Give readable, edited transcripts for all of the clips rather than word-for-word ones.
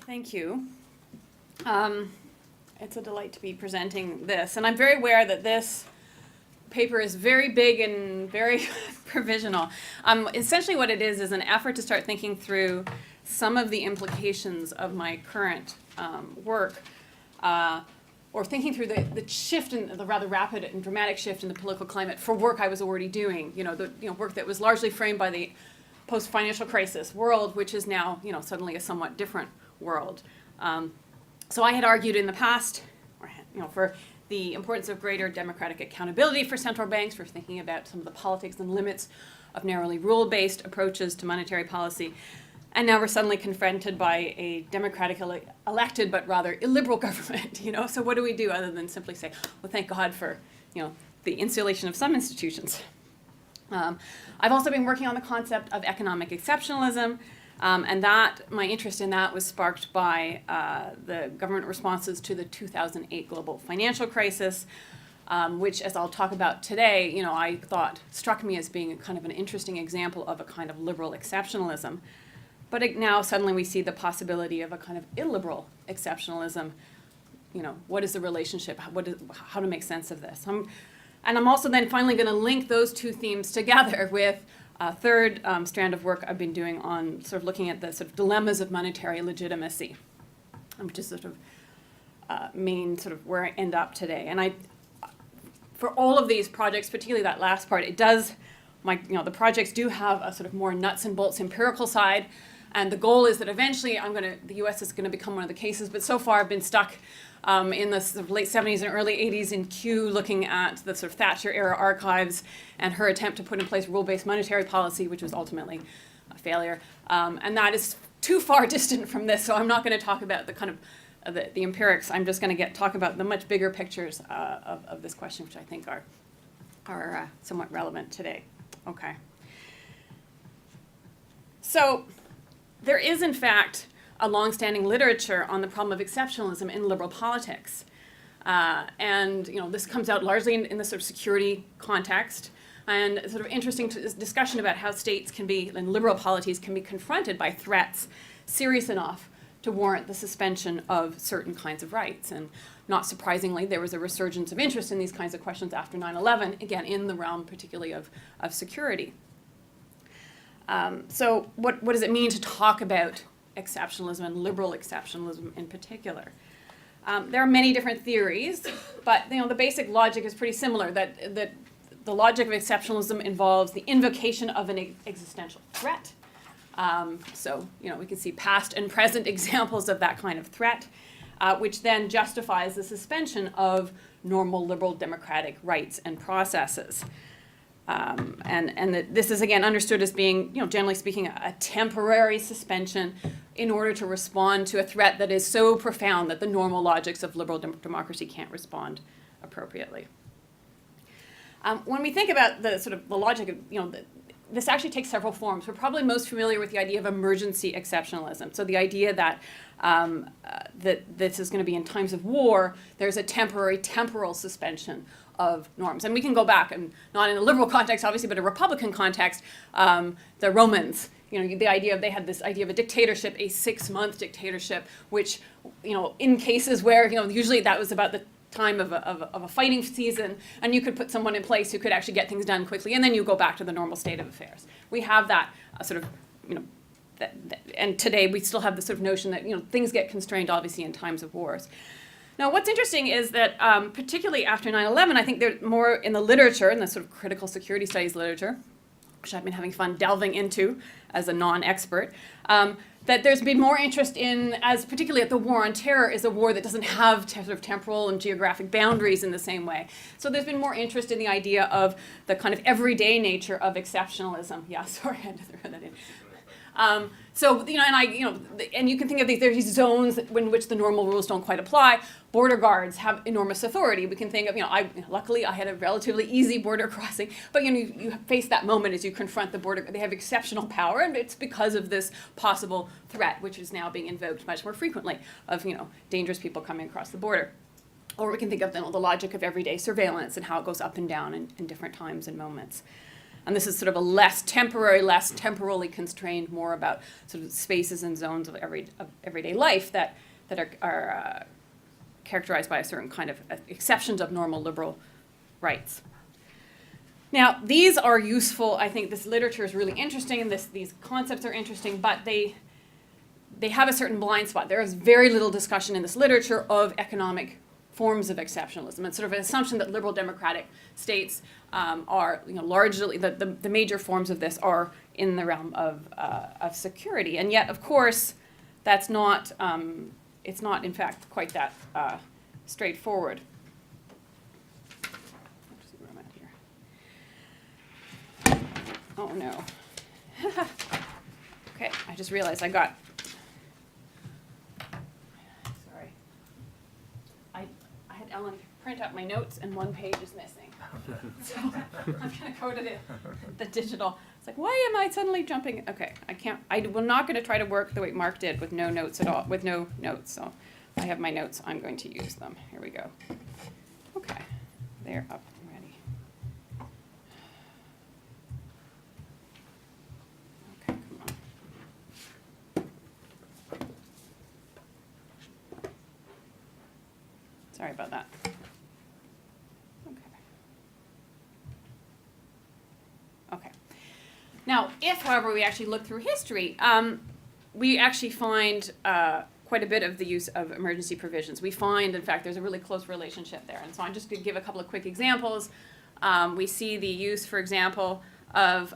Thank you. It's a delight to be presenting this, and I'm very aware that this paper is very big and very provisional. Essentially what it is an effort to start thinking through some of the implications of my current work, or thinking through the shift in the rather rapid and dramatic shift in the political climate for work I was already doing. Work that was largely framed by the post-financial crisis world, which is now, suddenly a somewhat different world. So I had argued in the past, for the importance of greater democratic accountability for central banks, for thinking about some of the politics and limits of narrowly rule-based approaches to monetary policy. And now we're suddenly confronted by a democratically elected but rather illiberal government, So what do we do other than simply say, well, thank God for, the insulation of some institutions. I've also been working on the concept of economic exceptionalism, and my interest in that was sparked by the government responses to the 2008 global financial crisis, which, as I'll talk about today, I thought struck me as being kind of an interesting example of a kind of liberal exceptionalism. But now suddenly we see the possibility of a kind of illiberal exceptionalism. What is the relationship? How to make sense of this? And I'm also then finally going to link those two themes together with a third strand of work I've been doing on sort of looking at the sort of dilemmas of monetary legitimacy, which is sort of main sort of where I end up today. And for all of these projects, particularly that last part, the projects do have a sort of more nuts and bolts empirical side. And the goal is that eventually the US is going to become one of the cases, but so far I've been stuck in the sort of late 70s and early 80s in Kew, looking at the sort of Thatcher era archives and her attempt to put in place rule-based monetary policy, which was ultimately a failure. And that is too far distant from this, so I'm not going to talk about the kind of the empirics. I'm just going to talk about the much bigger pictures of this question, which I think are somewhat relevant today. Okay. So there is, in fact, a long-standing literature on the problem of exceptionalism in liberal politics. And this comes out largely in the sort of security context, and sort of interesting discussion about how states and liberal polities can be confronted by threats serious enough to warrant the suspension of certain kinds of rights. And not surprisingly, there was a resurgence of interest in these kinds of questions after 9/11, again, in the realm particularly of security. So what does it mean to talk about exceptionalism and liberal exceptionalism in particular? There are many different theories, but the basic logic is pretty similar, that the logic of exceptionalism involves the invocation of an existential threat. So we can see past and present examples of that kind of threat, which then justifies the suspension of normal liberal democratic rights and processes. And that this is, again, understood as being, generally speaking, a temporary suspension in order to respond to a threat that is so profound that the normal logics of liberal democracy can't respond appropriately. When we think about the logic of, this actually takes several forms. We're probably most familiar with the idea of emergency exceptionalism. So the idea that that this is going to be in times of war, there's a temporary temporal suspension of norms. And we can go back, and not in a liberal context, obviously, but a Republican context, the Romans, they had this idea of a dictatorship, a 6-month dictatorship, which, in cases where, usually that was about the time of a fighting season, and you could put someone in place who could actually get things done quickly, and then you go back to the normal state of affairs. We have that and today we still have the sort of notion that, things get constrained, obviously, in times of wars. Now, what's interesting is that, particularly after 9/11, I think there's more in the literature, in the sort of critical security studies literature, which I've been having fun delving into as a non-expert, that there's been more interest in, as particularly at the war on terror, is a war that doesn't have sort of temporal and geographic boundaries in the same way. So there's been more interest in the idea of the kind of everyday nature of exceptionalism. Yeah, sorry, I had to throw that in. And you can think of there's these zones in which the normal rules don't quite apply. Border guards have enormous authority. We can think of, luckily I had a relatively easy border crossing, but you face that moment as you confront the border. They have exceptional power, and it's because of this possible threat, which is now being invoked much more frequently, of dangerous people coming across the border. Or we can think of the logic of everyday surveillance and how it goes up and down in different times and moments. And this is sort of a less temporary, less temporally constrained, more about sort of spaces and zones of everyday life that are characterized by a certain kind of exceptions of normal liberal rights. Now, these are useful. I think this literature is really interesting, and these concepts are interesting, but they have a certain blind spot. There is very little discussion in this literature of economic forms of exceptionalism. It's sort of an assumption that liberal democratic states are, largely the major forms of this are in the realm of security, and yet, of course, that's not. It's not, in fact, quite that straightforward. Let's see where I'm at here. Oh no. Okay, I just realized I got. Sorry. I had Ellen print out my notes, and one page is missing. So I'm going to go to the digital. It's like, why am I suddenly jumping? Okay, I'm not going to try to work the way Mark did with no notes at all, with no notes. So I have my notes. I'm going to use them. Here we go. Okay, they're up and ready. Okay, come on. Sorry about that. Okay. Now, if, however, we actually look through history, we actually find quite a bit of the use of emergency provisions. We find, in fact, there's a really close relationship there. And so I'm just going to give a couple of quick examples. We see the use, for example, of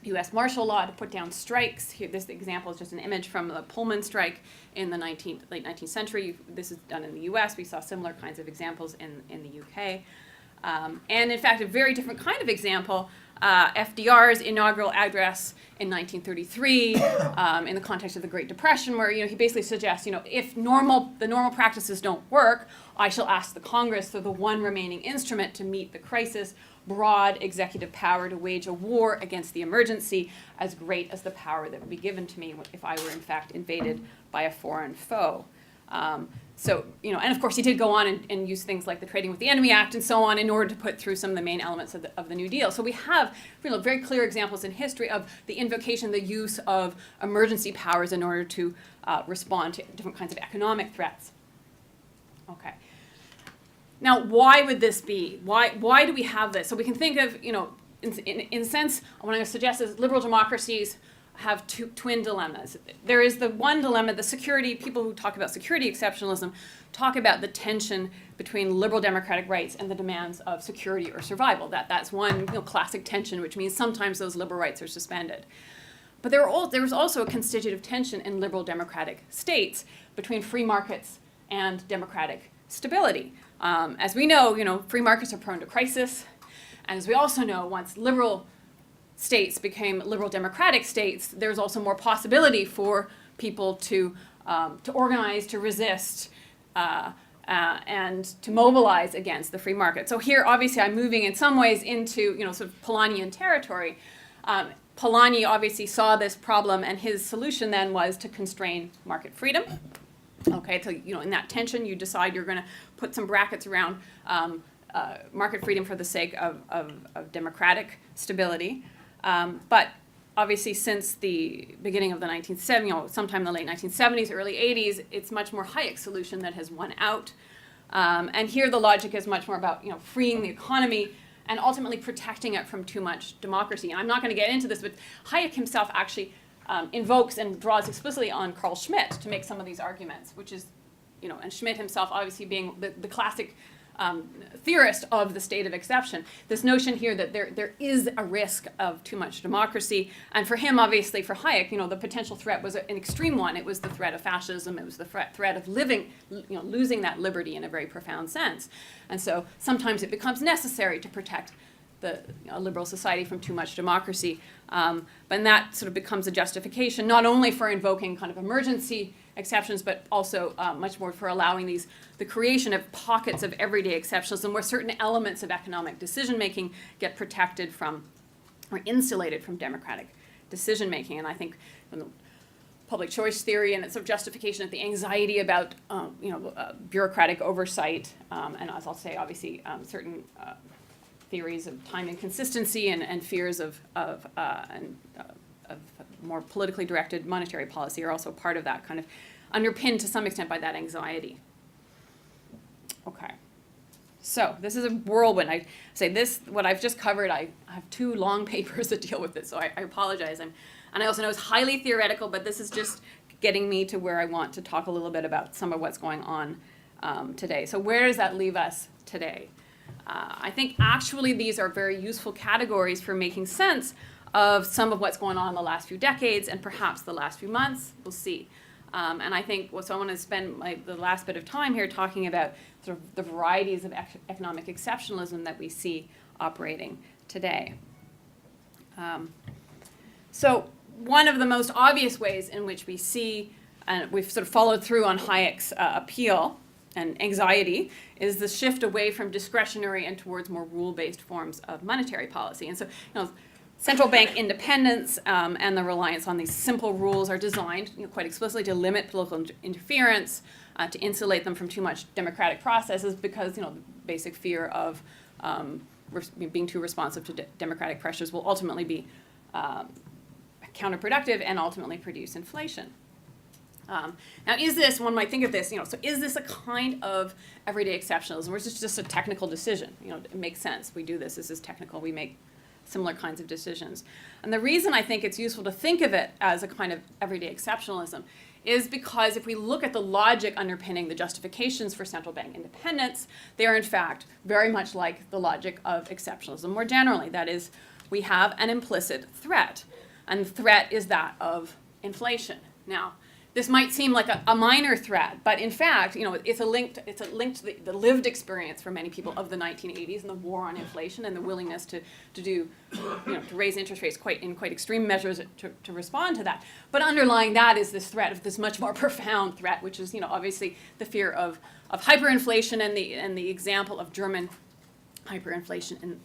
U.S. martial law to put down strikes. Here, this example is just an image from the Pullman strike in the late 19th century. This is done in the U.S. We saw similar kinds of examples in the U.K. And in fact, a very different kind of example, FDR's inaugural address in 1933, in the context of the Great Depression, where he basically suggests, if the normal practices don't work, I shall ask the Congress for the one remaining instrument to meet the crisis, broad executive power to wage a war against the emergency, as great as the power that would be given to me if I were in fact invaded by a foreign foe. So, and of course he did go on and use things like the Trading with the Enemy Act and so on in order to put through some of the main elements of the New Deal. So we have very clear examples in history of the invocation, the use of emergency powers in order to respond to different kinds of economic threats. Okay. Now, why would this be? Why do we have this? So we can think of, in a sense, what I'm going to suggest is liberal democracies have twin dilemmas. There is the one dilemma, the security, people who talk about security exceptionalism talk about the tension between liberal democratic rights and the demands of security or survival. That's one classic tension, which means sometimes those liberal rights are suspended. But there was also a constitutive tension in liberal democratic states between free markets and democratic stability. As we know, free markets are prone to crisis. And as we also know, once liberal states became liberal democratic states, there's also more possibility for people to organize, to resist, and to mobilize against the free market. So here, obviously, I'm moving in some ways into sort of Polanyian territory. Polanyi obviously saw this problem, and his solution then was to constrain market freedom. Okay, so in that tension, you decide you're going to put some brackets around market freedom for the sake of democratic stability. But obviously, since the beginning of the 1970s, sometime in the late 1970s, early 80s, it's much more Hayek's solution that has won out. And here the logic is much more about freeing the economy and ultimately protecting it from too much democracy. And I'm not going to get into this, but Hayek himself actually invokes and draws explicitly on Carl Schmitt to make some of these arguments, which is, and Schmitt himself obviously being the classic theorist of the state of exception. This notion here that there is a risk of too much democracy, and for him, obviously, for Hayek, the potential threat was an extreme one. It was the threat of fascism. It was the threat of losing that liberty in a very profound sense. And so sometimes it becomes necessary to protect a liberal society from too much democracy. But that sort of becomes a justification not only for invoking kind of emergency exceptions, but also much more for allowing the creation of pockets of everyday exceptionalism where certain elements of economic decision-making get protected from or insulated from democratic decision-making. And I think public choice theory and its sort of justification of the anxiety about bureaucratic oversight, and as I'll say, obviously, certain theories of time inconsistency and fears of more politically directed monetary policy are also part of that, kind of underpinned to some extent by that anxiety. Okay. So this is a whirlwind. I say this, what I've just covered, I have 2 long papers that deal with it, so I apologize. And I also know it's highly theoretical, but this is just getting me to where I want to talk a little bit about some of what's going on today. So where does that leave us today? I think actually these are very useful categories for making sense of some of what's going on in the last few decades and perhaps the last few months. We'll see. And I think, so I want to spend the last bit of time here talking about sort of the varieties of economic exceptionalism that we see operating today. So one of the most obvious ways in which we see, and we've sort of followed through on Hayek's appeal and anxiety, is the shift away from discretionary and towards more rule-based forms of monetary policy. And so, central bank independence and the reliance on these simple rules are designed quite explicitly to limit political interference, to insulate them from too much democratic processes, because the basic fear of being too responsive to democratic pressures will ultimately be counterproductive and ultimately produce inflation. Now, is this, one might think of this, so is this a kind of everyday exceptionalism, or is this just a technical decision? It makes sense. We do this. This is technical. We make similar kinds of decisions. And the reason I think it's useful to think of it as a kind of everyday exceptionalism is because if we look at the logic underpinning the justifications for central bank independence, they are in fact very much like the logic of exceptionalism more generally. That is, we have an implicit threat, and the threat is that of inflation. Now, this might seem like a minor threat, but in fact, it's a link to the lived experience for many people of the 1980s and the war on inflation and the willingness to raise interest rates in quite extreme measures to respond to that. But underlying that is this threat of this much more profound threat, which is obviously the fear of hyperinflation, and the example of German hyperinflation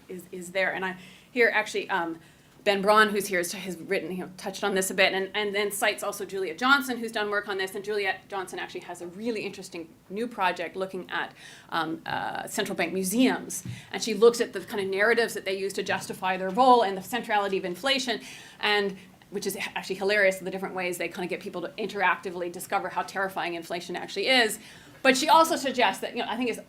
is there. And I here actually. Ben Braun, who's here, has written, touched on this a bit, and then cites also Juliet Johnson, who's done work on this. And Juliet Johnson actually has a really interesting new project looking at central bank museums. And she looks at the kind of narratives that they use to justify their role and the centrality of inflation, and which is actually hilarious, the different ways they kind of get people to interactively discover how terrifying inflation actually is. But she also suggests that, I think it's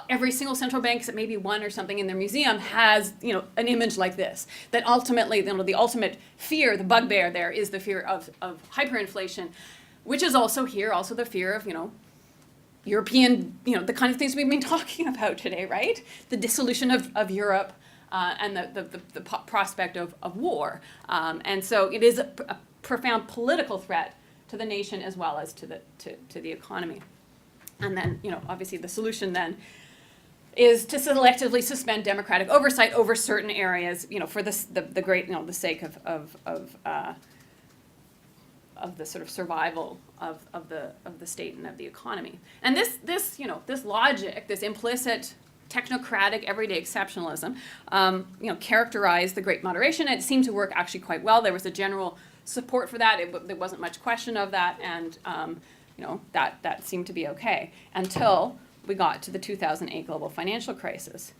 every single central bank, except maybe one or something in their museum, has, an image like this. That ultimately, the ultimate fear, the bugbear there, is the fear of hyperinflation, which is also the fear of, European, the kind of things we've been talking about today, right? The dissolution of Europe and the prospect of war. And so it is a profound political threat to the nation as well as to the economy. And then, obviously the solution then is to selectively suspend democratic oversight over certain areas, for the great, the sake of the sort of survival of the state and of the economy. And this logic, this implicit technocratic everyday exceptionalism, characterized the Great Moderation. It seemed to work actually quite well. There was a general support for that. There wasn't much question of that, and that seemed to be okay until we got to the 2008 global financial crisis.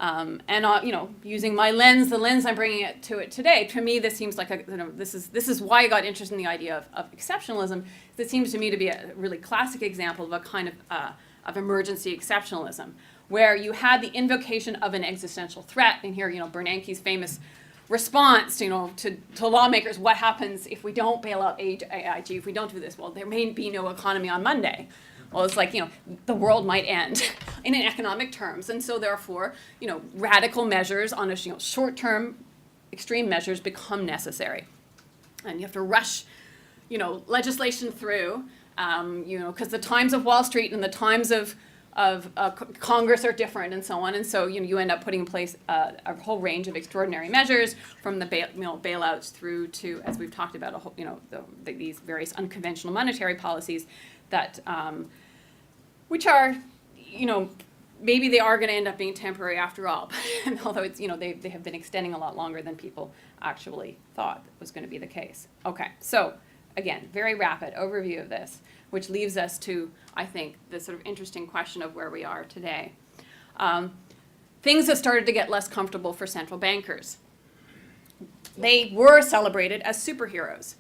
Using my lens, the lens I'm bringing it today, to me this seems like this is why I got interested in the idea of exceptionalism. It seems to me to be a really classic example of a kind of emergency exceptionalism, where you had the invocation of an existential threat. And here, Bernanke's famous response, to lawmakers, what happens if we don't bail out AIG, if we don't do this? Well, there may be no economy on Monday. Well, it's like, the world might end in economic terms. And so therefore, radical measures on a short-term extreme measures become necessary. And you have to rush, legislation through, because the times of Wall Street and the times of Congress are different, and so on, and so you end up putting in place a whole range of extraordinary measures, from the bailouts through to, as we've talked about, these various unconventional monetary policies that, which are, maybe they are going to end up being temporary after all, although it's they have been extending a lot longer than people actually thought was going to be the case. Okay, so again, very rapid overview of this, which leaves us to, I think, the sort of interesting question of where we are today. things have started to get less comfortable for central bankers. They were celebrated as superheroes.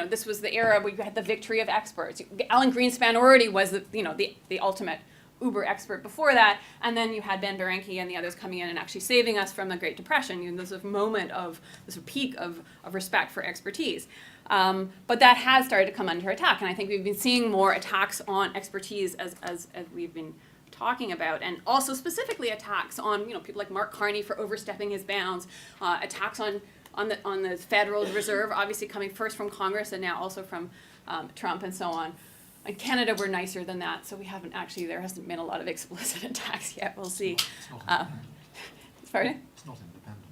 This was the era where you had the victory of experts. Alan Greenspan already was the ultimate uber expert before that, and then you had Ben Bernanke and the others coming in and actually saving us from the Great Depression. This sort of moment of this peak of respect for expertise. But that has started to come under attack, and I think we've been seeing more attacks on expertise as we've been talking about, and also specifically attacks on people like Mark Carney for overstepping his bounds, attacks on the Federal Reserve, obviously coming first from Congress and now also from Trump and so on. In Canada, we're nicer than that, so there hasn't been a lot of explicit attacks yet. We'll see. It's not independent. Pardon? It's not independent.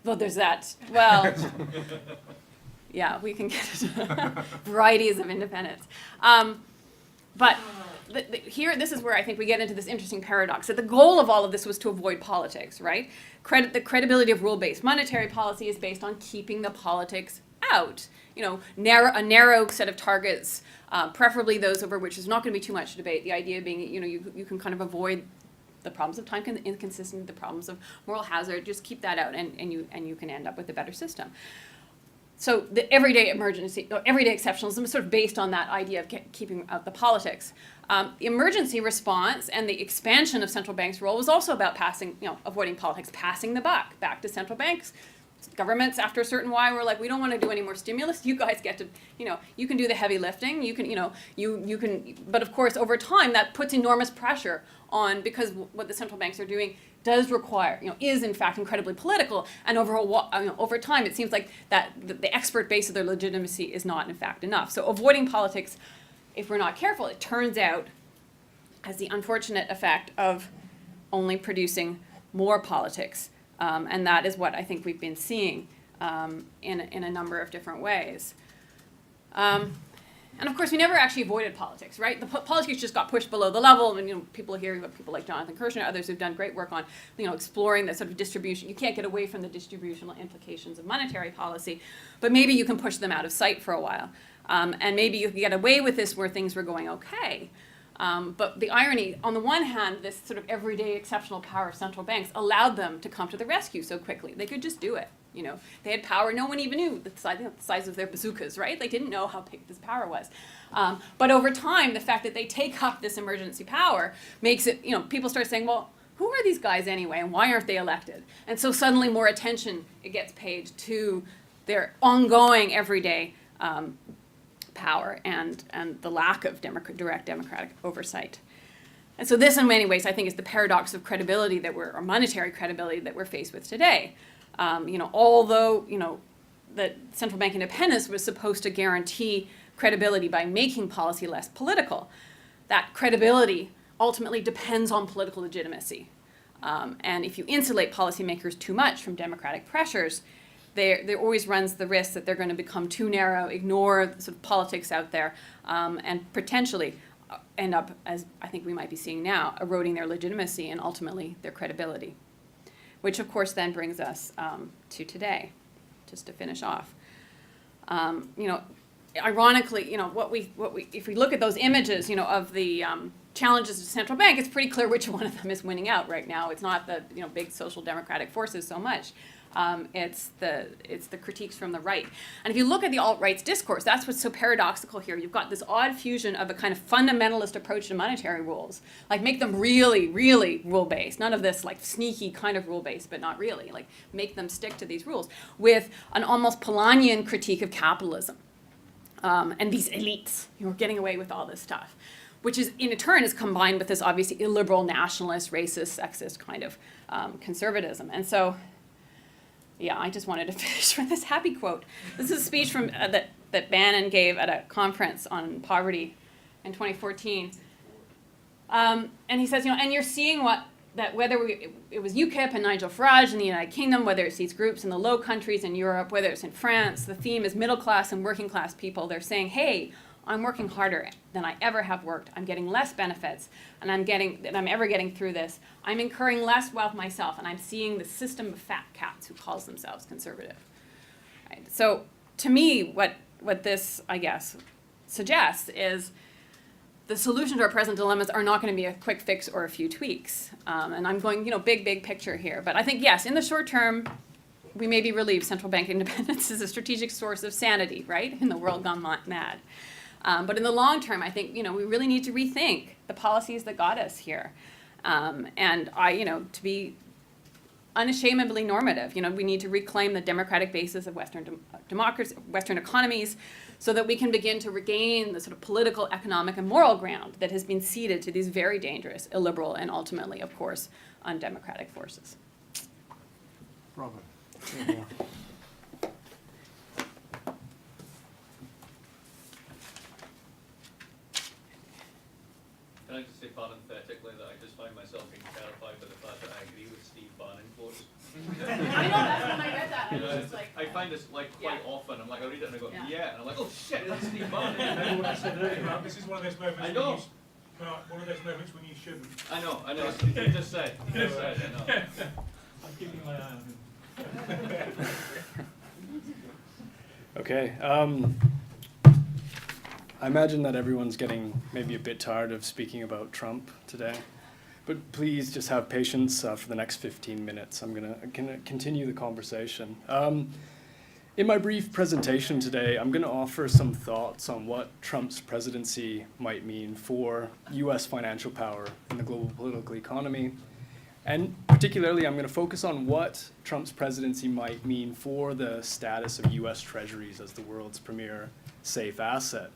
Well, there's that. Well, yeah, we can get varieties of independence. But here, this is where I think we get into this interesting paradox, that the goal of all of this was to avoid politics, right? The credibility of rule-based monetary policy is based on keeping the politics out. A narrow set of targets, preferably those over which there's not going to be too much debate. The idea being, you can kind of avoid the problems of time inconsistency, the problems of moral hazard, just keep that out, and you can end up with a better system. So the everyday exceptionalism is sort of based on that idea of keeping out the politics. The emergency response and the expansion of central banks' role was also about avoiding politics, passing the buck back to central banks. Governments, after a certain while, were like, we don't want to do any more stimulus. You guys get to, you can do the heavy lifting. You can, you can. But of course, over time, that puts enormous pressure on, because what the central banks are doing does require, is in fact incredibly political. And over time, it seems like that the expert base of their legitimacy is not in fact enough. So avoiding politics, if we're not careful, it turns out has the unfortunate effect of only producing more politics. And that is what I think we've been seeing in a number of different ways. And of course, we never actually avoided politics, right? The politics just got pushed below the level, and people here, people like Jonathan Kirshner, others who've done great work on, exploring the sort of distribution. You can't get away from the distributional implications of monetary policy, but maybe you can push them out of sight for a while, and maybe you can get away with this where things were going okay. But the irony, on the one hand, this sort of everyday exceptional power of central banks allowed them to come to the rescue so quickly. They could just do it. They had power. No one even knew the size of their bazookas, right? They didn't know how big this power was. But over time, the fact that they take up this emergency power makes it, people start saying, well, who are these guys anyway, and why aren't they elected? And so suddenly more attention gets paid to their ongoing everyday power and the lack of direct democratic oversight. And so this, in many ways, I think, is the paradox of credibility or monetary credibility that we're faced with today. Although, that central bank independence was supposed to guarantee credibility by making policy less political, that credibility ultimately depends on political legitimacy. And if you insulate policymakers too much from democratic pressures, there always runs the risk that they're going to become too narrow, ignore the sort of politics out there, and potentially end up, as I think we might be seeing now, eroding their legitimacy and ultimately their credibility. Which, of course, then brings us to today, just to finish off. Ironically, if we look at those images, of the challenges to central bank, it's pretty clear which one of them is winning out right now. It's not the big social democratic forces so much. It's the critiques from the right. And if you look at the alt-right's discourse, that's what's so paradoxical here. You've got this odd fusion of a kind of fundamentalist approach to monetary rules, like make them really, really rule-based. None of this like sneaky kind of rule-based, but not really. Like make them stick to these rules with an almost Polanyian critique of capitalism and these elites who are getting away with all this stuff, which is in turn is combined with this obviously illiberal, nationalist, racist, sexist kind of conservatism. And so, yeah, I just wanted to finish with this happy quote. This is a speech from that Bannon gave at a conference on poverty in 2014. And he says, and you're seeing whether it was UKIP and Nigel Farage in the United Kingdom, whether it's these groups in the Low Countries in Europe, whether it's in France, the theme is middle class and working class people. They're saying, hey, I'm working harder than I ever have worked. I'm getting less benefits than I'm ever getting through this. I'm incurring less wealth myself, and I'm seeing the system of fat cats who calls themselves conservative. Right? So to me, what this, I guess, suggests is the solution to our present dilemmas are not going to be a quick fix or a few tweaks. And I'm going, big picture here. But I think, yes, in the short term, we may be relieved central bank independence is a strategic source of sanity, right, in the world gone mad. But in the long term, I think, we really need to rethink the policies that got us here. And to be unashamedly normative, we need to reclaim the democratic basis of Western democracy, Western economies, so that we can begin to regain the sort of political, economic, and moral ground that has been ceded to these very dangerous, illiberal, and ultimately, of course, undemocratic forces. Robert. Can I just say parenthetically that I just find myself being terrified by the fact that I agree with Steve Bannon quotes. I know, that's when I read that. I was just like, I find this quite often. I'm like, I read it and I go, Yeah. and I'm like, oh shit, that's Steve Bannon. Remember what I said earlier, Mark? This is one of those moments. I know. One of those moments when you shouldn't. I know. You just said. I know. I'm keeping my eye on him. Okay. I imagine that everyone's getting maybe a bit tired of speaking about Trump today, but please just have patience for the next 15 minutes. I'm gonna continue the conversation. In my brief presentation today, I'm gonna offer some thoughts on what Trump's presidency might mean for U.S. financial power in the global political economy. And particularly, I'm going to focus on what Trump's presidency might mean for the status of U.S. Treasuries as the world's premier safe asset.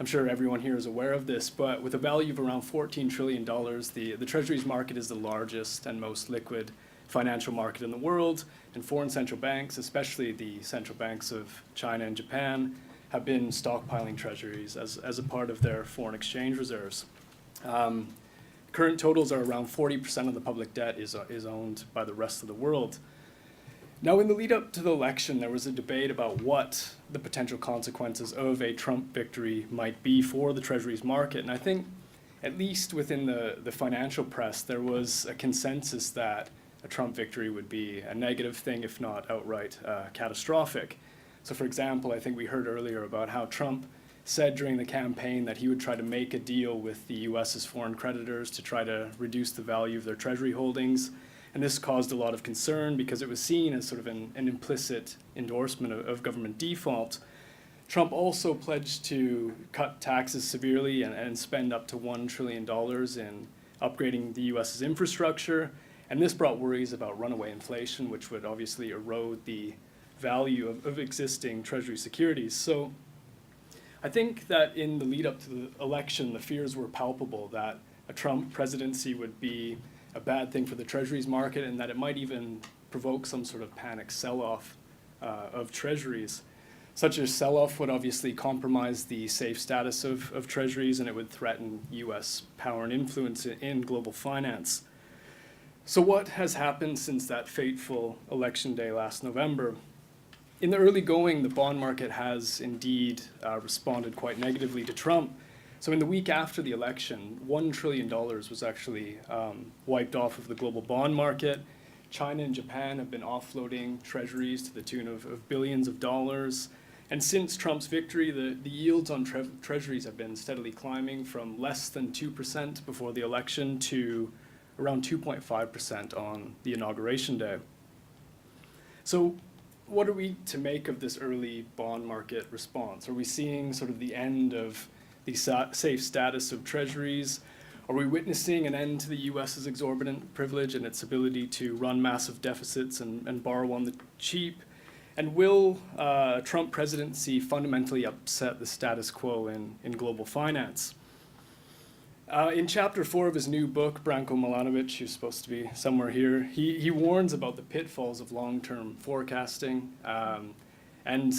I'm sure everyone here is aware of this, but with a value of around $14 trillion, the Treasuries market is the largest and most liquid financial market in the world, and foreign central banks, especially the central banks of China and Japan, have been stockpiling Treasuries as a part of their foreign exchange reserves. Current totals are around 40% of the public debt is owned by the rest of the world. Now, in the lead up to the election, there was a debate about what the potential consequences of a Trump victory might be for the Treasuries market. And I think, at least within the financial press, there was a consensus that a Trump victory would be a negative thing, if not outright catastrophic. So, for example, I think we heard earlier about how Trump said during the campaign that he would try to make a deal with the U.S.'s foreign creditors to try to reduce the value of their Treasury holdings. And this caused a lot of concern because it was seen as sort of an implicit endorsement of government default. Trump also pledged to cut taxes severely and spend up to $1 trillion in upgrading the U.S.'s infrastructure. And this brought worries about runaway inflation, which would obviously erode the value of existing Treasury securities. So I think that in the lead up to the election, the fears were palpable that a Trump presidency would be a bad thing for the Treasuries market and that it might even provoke some sort of panic sell-off of Treasuries. Such a sell-off would obviously compromise the safe status of Treasuries, and it would threaten U.S. power and influence in global finance. So what has happened since that fateful election day last November? In the early going, the bond market has indeed responded quite negatively to Trump. So in the week after the election, $1 trillion was actually wiped off of the global bond market. China and Japan have been offloading treasuries to the tune of billions of dollars. And since Trump's victory, the yields on treasuries have been steadily climbing from less than 2% before the election to around 2.5% on the inauguration day. So what are we to make of this early bond market response? Are we seeing sort of the end of the safe status of treasuries? Are we witnessing an end to the U.S.'s exorbitant privilege and its ability to run massive deficits and borrow on the cheap? And will a Trump presidency fundamentally upset the status quo in global finance? In chapter 4 of his new book, Branko Milanovic, who's supposed to be somewhere here, he warns about the pitfalls of long-term forecasting. And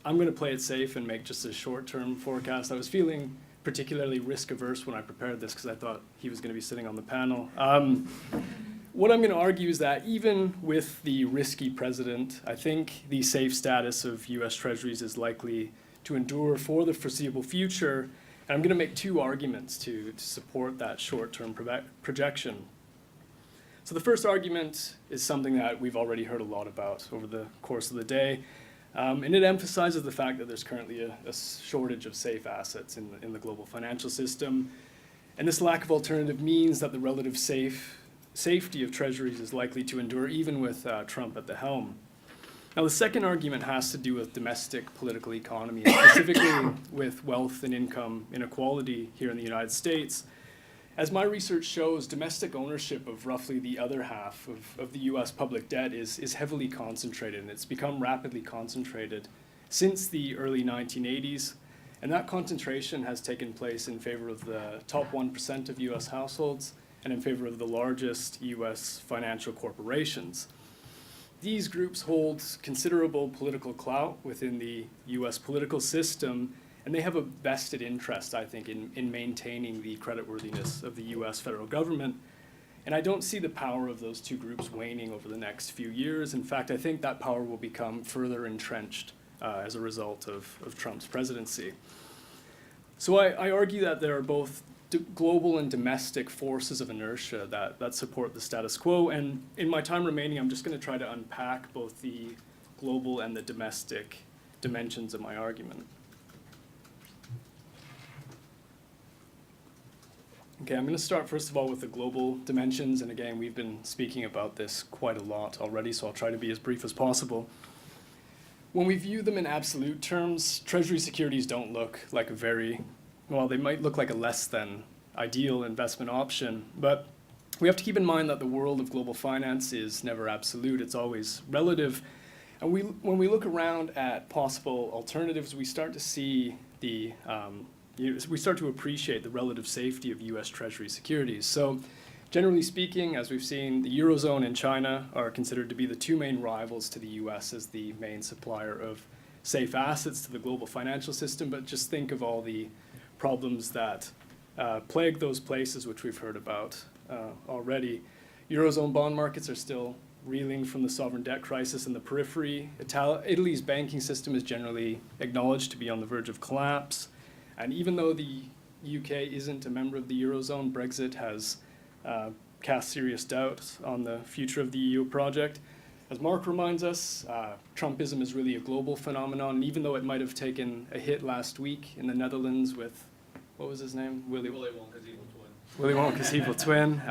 I'm going to play it safe and make just a short-term forecast. I was feeling particularly risk-averse when I prepared this because I thought he was going to be sitting on the panel. What I'm going to argue is that even with the risky president, I think the safe status of U.S. Treasuries is likely to endure for the foreseeable future. And I'm going to make two arguments to support that short-term projection. So the first argument is something that we've already heard a lot about over the course of the day. And it emphasizes the fact that there's currently a shortage of safe assets in the global financial system. And this lack of alternative means that the relative safety of treasuries is likely to endure even with Trump at the helm. Now, the second argument has to do with domestic political economy, specifically with wealth and income inequality here in the United States. As my research shows, domestic ownership of roughly the other half of the US public debt is heavily concentrated, and it's become rapidly concentrated since the early 1980s. And that concentration has taken place in favor of the top 1% of US households and in favor of the largest US financial corporations. These groups hold considerable political clout within the US political system, and they have a vested interest, I think, in maintaining the creditworthiness of the US federal government. And I don't see the power of those two groups waning over the next few years. In fact, I think that power will become further entrenched as a result of Trump's presidency. So I argue that there are both global and domestic forces of inertia that support the status quo. And in my time remaining, I'm just going to try to unpack both the global and the domestic dimensions of my argument. Okay, I'm going to start first of all with the global dimensions. And again, we've been speaking about this quite a lot already, so I'll try to be as brief as possible. When we view them in absolute terms, Treasury securities don't look like well, they might look like a less than ideal investment option, but we have to keep in mind that the world of global finance is never absolute, it's always relative. And when we look around at possible alternatives, we start to see we start to appreciate the relative safety of US Treasury securities. So generally speaking, as we've seen, the Eurozone and China are considered to be the two main rivals to the US as the main supplier of safe assets to the global financial system, but just think of all the problems that plague those places, which we've heard about already. Eurozone bond markets are still reeling from the sovereign debt crisis in the periphery. Italy's banking system is generally acknowledged to be on the verge of collapse. And even though the UK isn't a member of the Eurozone, Brexit has cast serious doubt on the future of the EU project. As Mark reminds us, Trumpism is really a global phenomenon, and even though it might have taken a hit last week in the Netherlands with, what was his name? Willy Wonka's evil twin. Willy Wonka's evil twin.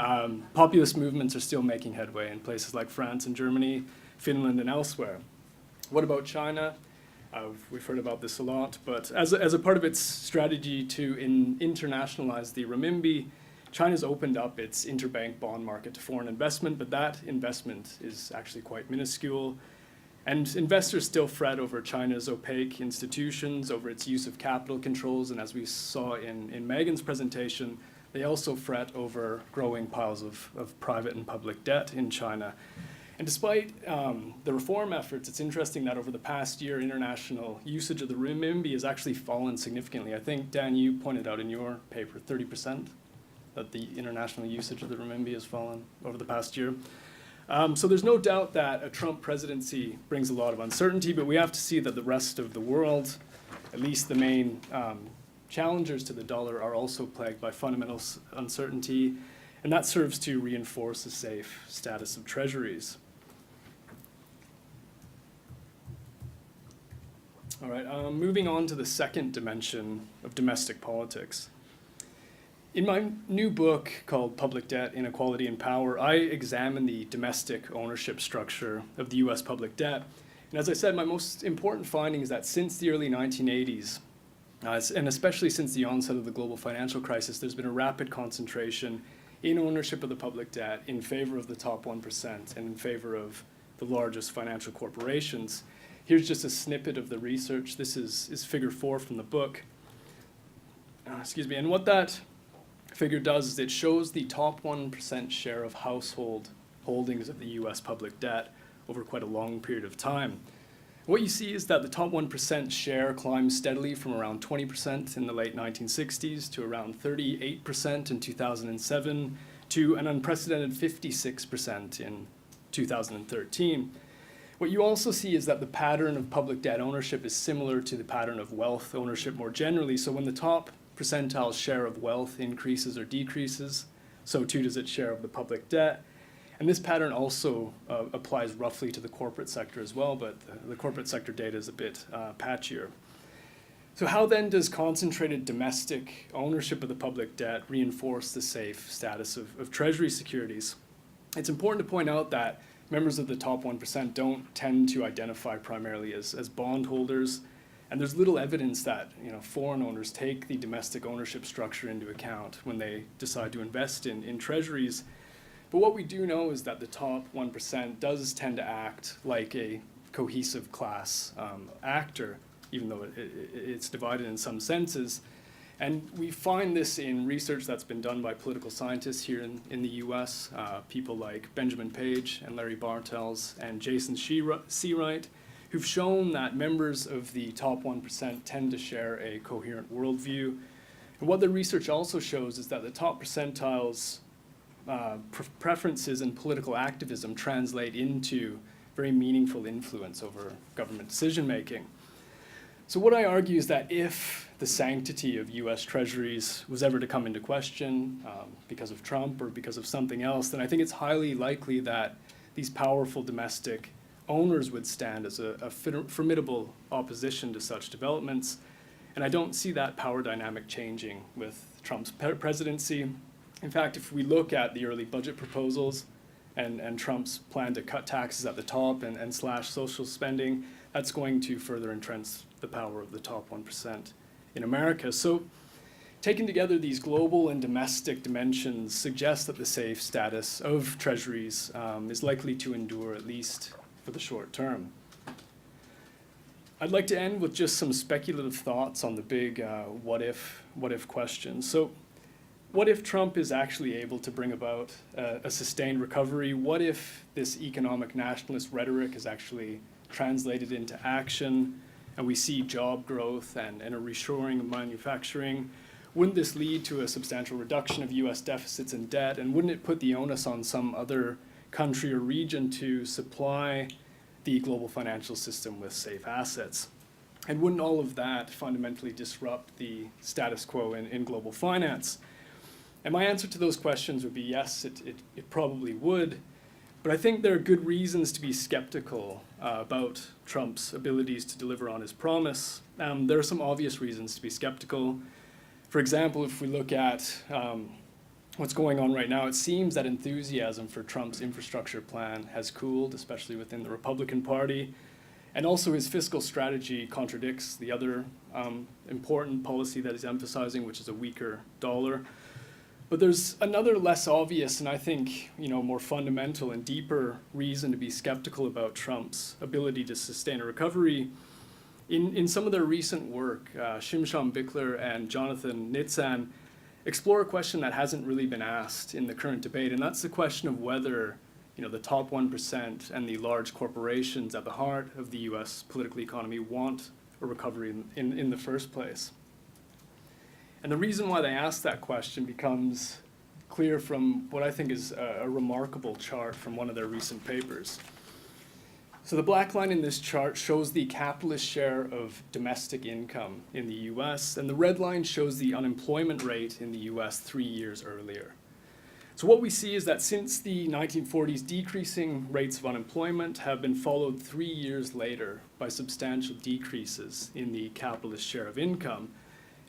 Populist movements are still making headway in places like France and Germany, Finland, and elsewhere. What about China? We've heard about this a lot, but as a part of its strategy to internationalize the renminbi, China's opened up its interbank bond market to foreign investment, but that investment is actually quite minuscule. And investors still fret over China's opaque institutions, over its use of capital controls, and as we saw in Megan's presentation, they also fret over growing piles of private and public debt in China. And despite the reform efforts, it's interesting that over the past year, international usage of the renminbi has actually fallen significantly. I think, Dan, you pointed out in your paper 30%. That the international usage of the renminbi has fallen over the past year. So there's no doubt that a Trump presidency brings a lot of uncertainty, but we have to see that the rest of the world, at least the main challengers to the dollar, are also plagued by fundamental uncertainty, and that serves to reinforce the safe status of treasuries. All right, moving on to the second dimension of domestic politics. In my new book called Public Debt, Inequality and Power, I examine the domestic ownership structure of the US public debt. And as I said, my most important finding is that since the early 1980s, and especially since the onset of the global financial crisis, there's been a rapid concentration in ownership of the public debt in favor of the top 1% and in favor of the largest financial corporations. Here's just a snippet of the research. This is figure 4 from the book. And what that figure does is it shows the top 1% share of household holdings of the US public debt over quite a long period of time. What you see is that the top 1% share climbs steadily from around 20% in the late 1960s to around 38% in 2007 to an unprecedented 56% in 2013. What you also see is that the pattern of public debt ownership is similar to the pattern of wealth ownership more generally. So when the top percentile share of wealth increases or decreases, so too does its share of the public debt. And this pattern also applies roughly to the corporate sector as well, but the corporate sector data is a bit patchier. So how then does concentrated domestic ownership of the public debt reinforce the safe status of Treasury securities? It's important to point out that members of the top 1% don't tend to identify primarily as bondholders, and there's little evidence that foreign owners take the domestic ownership structure into account when they decide to invest in Treasuries. But what we do know is that the top 1% does tend to act like a cohesive class actor, even though it's divided in some senses. And we find this in research that's been done by political scientists here in the US, people like Benjamin Page and Larry Bartels and Jason Seawright, who've shown that members of the top 1% tend to share a coherent worldview. And what the research also shows is that the top percentile's preferences and political activism translate into very meaningful influence over government decision-making. So what I argue is that if the sanctity of US Treasuries was ever to come into question because of Trump or because of something else, then I think it's highly likely that these powerful domestic owners would stand as a formidable opposition to such developments. And I don't see that power dynamic changing with Trump's presidency. In fact, if we look at the early budget proposals and Trump's plan to cut taxes at the top and slash social spending, that's going to further entrench the power of the top 1% in America. So taken together, these global and domestic dimensions suggest that the safe status of Treasuries is likely to endure at least for the short term. I'd like to end with just some speculative thoughts on the big what if question. So what if Trump is actually able to bring about a sustained recovery? What if this economic nationalist rhetoric is actually translated into action and we see job growth and a reshoring of manufacturing? Wouldn't this lead to a substantial reduction of US deficits and debt? And wouldn't it put the onus on some other country or region to supply the global financial system with safe assets? And wouldn't all of that fundamentally disrupt the status quo in global finance? And my answer to those questions would be yes, it probably would. But I think there are good reasons to be skeptical about Trump's abilities to deliver on his promise. There are some obvious reasons to be skeptical. For example, if we look at what's going on right now, it seems that enthusiasm for Trump's infrastructure plan has cooled, especially within the Republican Party. And also his fiscal strategy contradicts the other important policy that he's emphasizing, which is a weaker dollar. But there's another less obvious and I think more fundamental and deeper reason to be skeptical about Trump's ability to sustain a recovery. In some of their recent work, Shimshon Bickler and Jonathan Nitzan explore a question that hasn't really been asked in the current debate, and that's the question of whether the top 1% and the large corporations at the heart of the US political economy want a recovery in the first place. And the reason why they ask that question becomes clear from what I think is a remarkable chart from one of their recent papers. So the black line in this chart shows the capitalist share of domestic income in the US, and the red line shows the unemployment rate in the US 3 years earlier. So what we see is that since the 1940s, decreasing rates of unemployment have been followed 3 years later by substantial decreases in the capitalist share of income.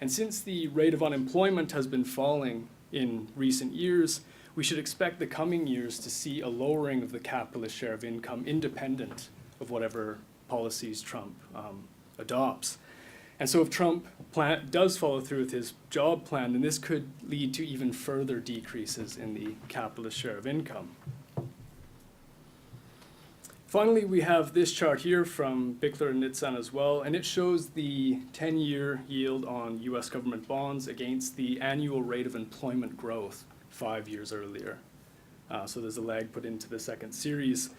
And since the rate of unemployment has been falling in recent years, we should expect the coming years to see a lowering of the capitalist share of income independent of whatever policies Trump adopts. And so if Trump does follow through with his job plan, then this could lead to even further decreases in the capitalist share of income. Finally, we have this chart here from Bickler and Nitzan as well, and it shows the 10-year yield on US government bonds against the annual rate of employment growth 5 years earlier. So there's a lag put into the second series.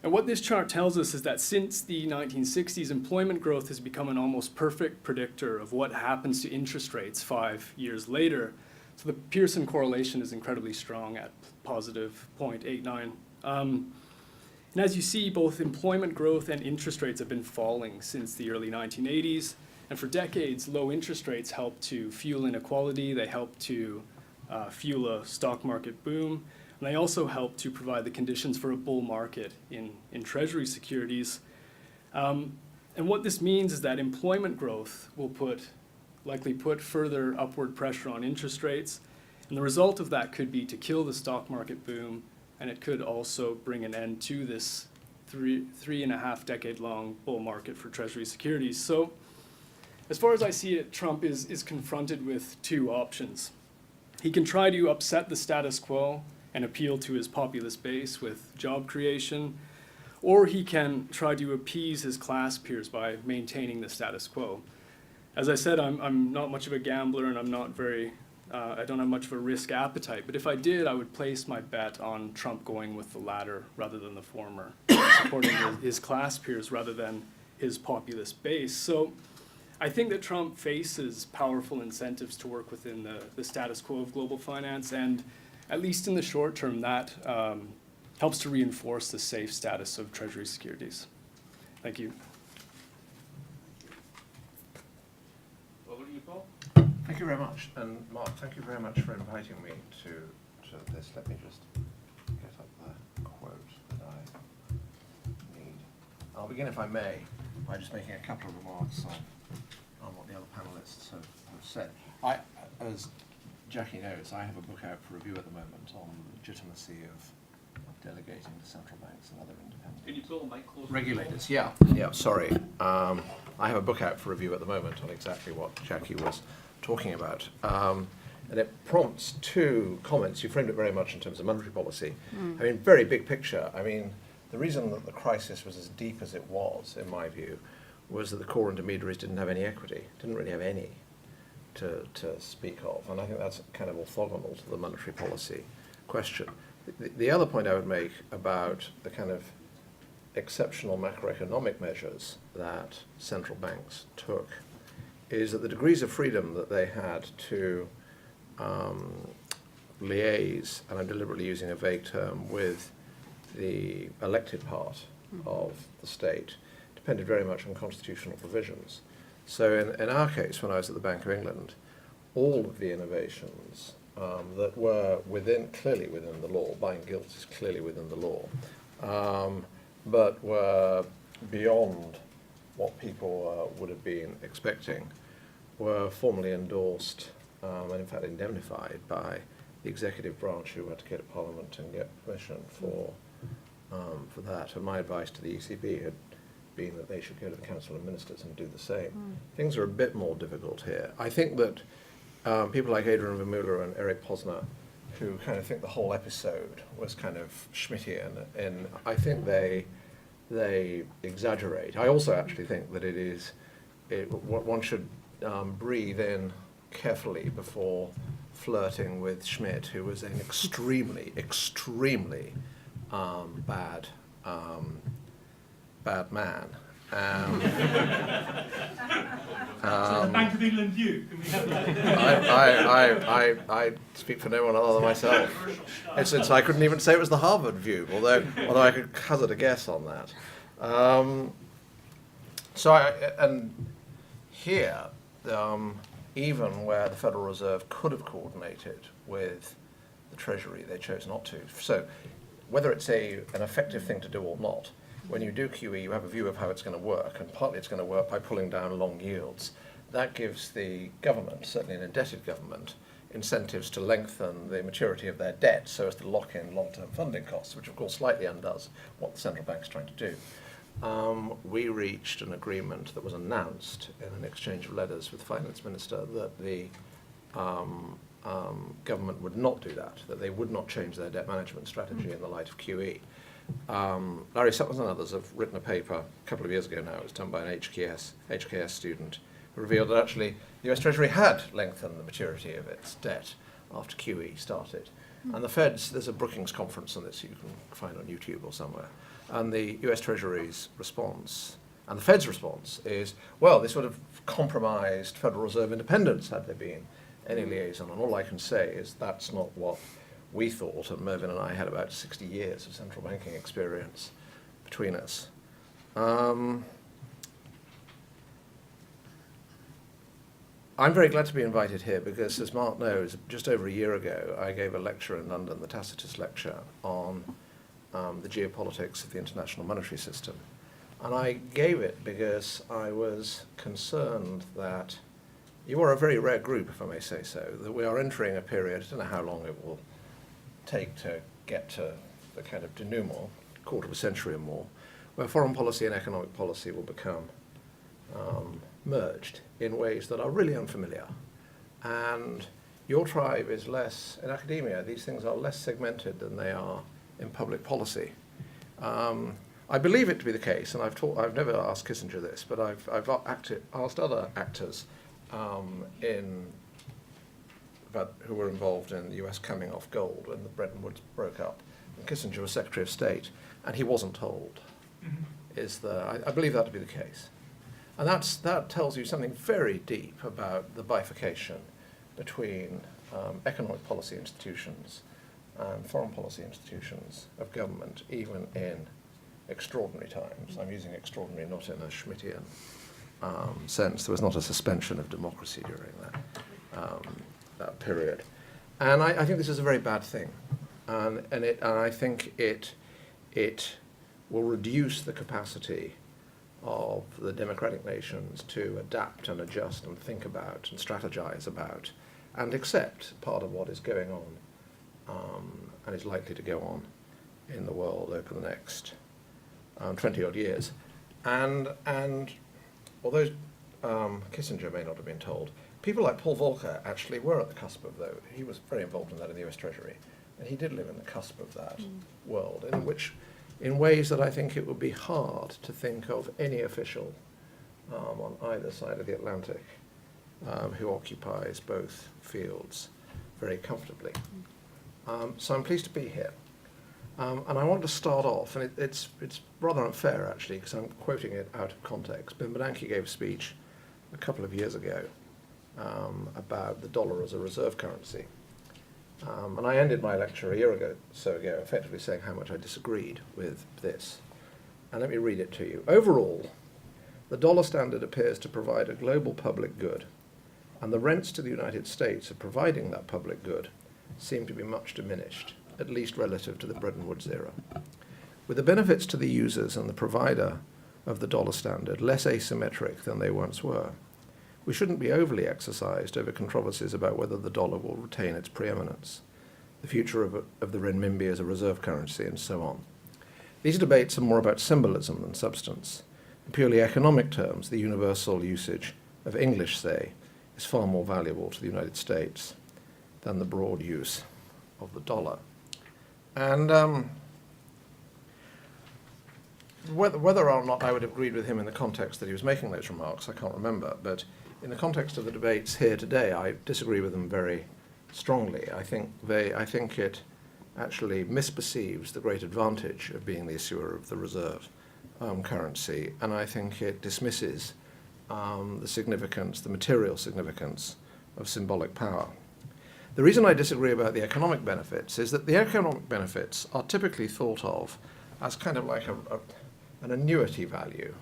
And what this chart tells us is that since the 1960s, employment growth has become an almost perfect predictor of what happens to interest rates 5 years later. So the Pearson correlation is incredibly strong at positive 0.89. And as you see, both employment growth and interest rates have been falling since the early 1980s. And for decades, low interest rates help to fuel inequality. They help to fuel a stock market boom, and they also help to provide the conditions for a bull market in Treasury securities. And what this means is that employment growth will likely put further upward pressure on interest rates, and the result of that could be to kill the stock market boom, and it could also bring an end to this three and a half decade long bull market for Treasury securities. So as far as I see it, Trump is confronted with two options. He can try to upset the status quo and appeal to his populist base with job creation, or he can try to appease his class peers by maintaining the status quo. As I said, I'm not much of a gambler, and I don't have much of a risk appetite, but if I did, I would place my bet on Trump going with the latter rather than the former, supporting his class peers rather than his populist base. So I think that Trump faces powerful incentives to work within the status quo of global finance, and at least in the short term, that helps to reinforce the safe status of Treasury securities. Thank you. Over to you, Paul. Thank you very much. And Mark, thank you very much for inviting me to this. Let me just get up the quote that I need. I'll begin, if I may, by just making a couple of remarks on what the other panelists have said. As Jackie knows, I have a book out for review at the moment on the legitimacy of delegating to central banks and other independent Can you pull the mic closer? regulators. Yeah, sorry. I have a book out for review at the moment on exactly what Jackie was talking about. And it prompts two comments. You framed it very much in terms of monetary policy. I mean, very big picture. I mean, the reason that the crisis was as deep as it was, in my view, was that the core intermediaries didn't have any equity, didn't really have any to speak of. And I think that's kind of orthogonal to the monetary policy question. The other point I would make about the kind of exceptional macroeconomic measures that central banks took is that the degrees of freedom that they had to liaise, and I'm deliberately using a vague term, with the elected part of the state depended very much on constitutional provisions. So in our case, when I was at the Bank of England, all of the innovations that were clearly within the law, buying gilts is clearly within the law, but were beyond what people would have been expecting, were formally endorsed and in fact indemnified by the executive branch, who had to go to Parliament and get permission for that. And my advice to the ECB had been that they should go to the Council of Ministers and do the same. Things are a bit more difficult here. I think that people like Adrian Vermeulen and Eric Posner, who kind of think the whole episode was kind of Schmittian, and I think they exaggerate. I also actually think that one should breathe in carefully before flirting with Schmidt, who was an extremely bad man. Bank of England view. Can we have that? I speak for no one other than myself. Since I couldn't even say it was the Harvard view, although I could hazard a guess on that. Here, even where the Federal Reserve could have coordinated with the Treasury, they chose not to. So whether it's an effective thing to do or not, when you do QE, you have a view of how it's going to work, and partly it's going to work by pulling down long yields. That gives the government, certainly an indebted government, incentives to lengthen the maturity of their debt so as to lock in long-term funding costs, which of course slightly undoes what the central bank's trying to do. We reached an agreement that was announced in an exchange of letters with the finance minister that the government would not do that they would not change their debt management strategy in the light of QE. Larry Summers and others have written a paper a couple of years ago now. It was done by an HKS student, who revealed that actually the US Treasury had lengthened the maturity of its debt after QE started. And the Fed's, there's a Brookings conference on this you can find on YouTube or somewhere, and the US Treasury's response, and the Fed's response is, well, this would have compromised Federal Reserve independence had there been any liaison. And all I can say is that's not what we thought, and Mervyn and I had about 60 years of central banking experience between us. I'm very glad to be invited here because, as Mark knows, just over a year ago, I gave a lecture in London, the Tacitus Lecture, on the geopolitics of the international monetary system. And I gave it because I was concerned that you are a very rare group, if I may say so, that we are entering a period, I don't know how long it will take to get to the kind of denouement, quarter of a century or more, where foreign policy and economic policy will become merged in ways that are really unfamiliar. And your tribe is less, in academia, these things are less segmented than they are in public policy. I believe it to be the case, and I've never asked Kissinger this, but I've asked other actors who were involved in the US coming off gold when the Bretton Woods broke up. And Kissinger was Secretary of State, and he wasn't told. I believe that to be the case. And that tells you something very deep about the bifurcation between economic policy institutions and foreign policy institutions of government, even in extraordinary times. I'm using extraordinary not in a Schmittian sense. There was not a suspension of democracy during that period. And I think this is a very bad thing. And I think it will reduce the capacity of the democratic nations to adapt and adjust and think about and strategize about and accept part of what is going on and is likely to go on in the world over the next 20-odd years. And although Kissinger may not have been told, people like Paul Volcker actually were at the cusp of that. He was very involved in that in the US Treasury. And he did live in the cusp of that world, in ways that I think it would be hard to think of any official on either side of the Atlantic who occupies both fields very comfortably. So I'm pleased to be here. And I want to start off, and it's rather unfair actually, because I'm quoting it out of context. Ben Bernanke gave a speech a couple of years ago about the dollar as a reserve currency. And I ended my lecture a year ago, effectively saying how much I disagreed with this. And let me read it to you. Overall, the dollar standard appears to provide a global public good, and the rents to the United States of providing that public good seem to be much diminished, at least relative to the Bretton Woods era. With the benefits to the users and the provider of the dollar standard less asymmetric than they once were, we shouldn't be overly exercised over controversies about whether the dollar will retain its preeminence, the future of the renminbi as a reserve currency, and so on. These debates are more about symbolism than substance. In purely economic terms, the universal usage of English, say, is far more valuable to the United States than the broad use of the dollar. And whether or not I would have agreed with him in the context that he was making those remarks, I can't remember, but in the context of the debates here today, I disagree with them very strongly. I think it actually misperceives the great advantage of being the issuer of the reserve currency, and I think it dismisses the significance, the material significance of symbolic power. The reason I disagree about the economic benefits is that the economic benefits are typically thought of as kind of like an annuity value.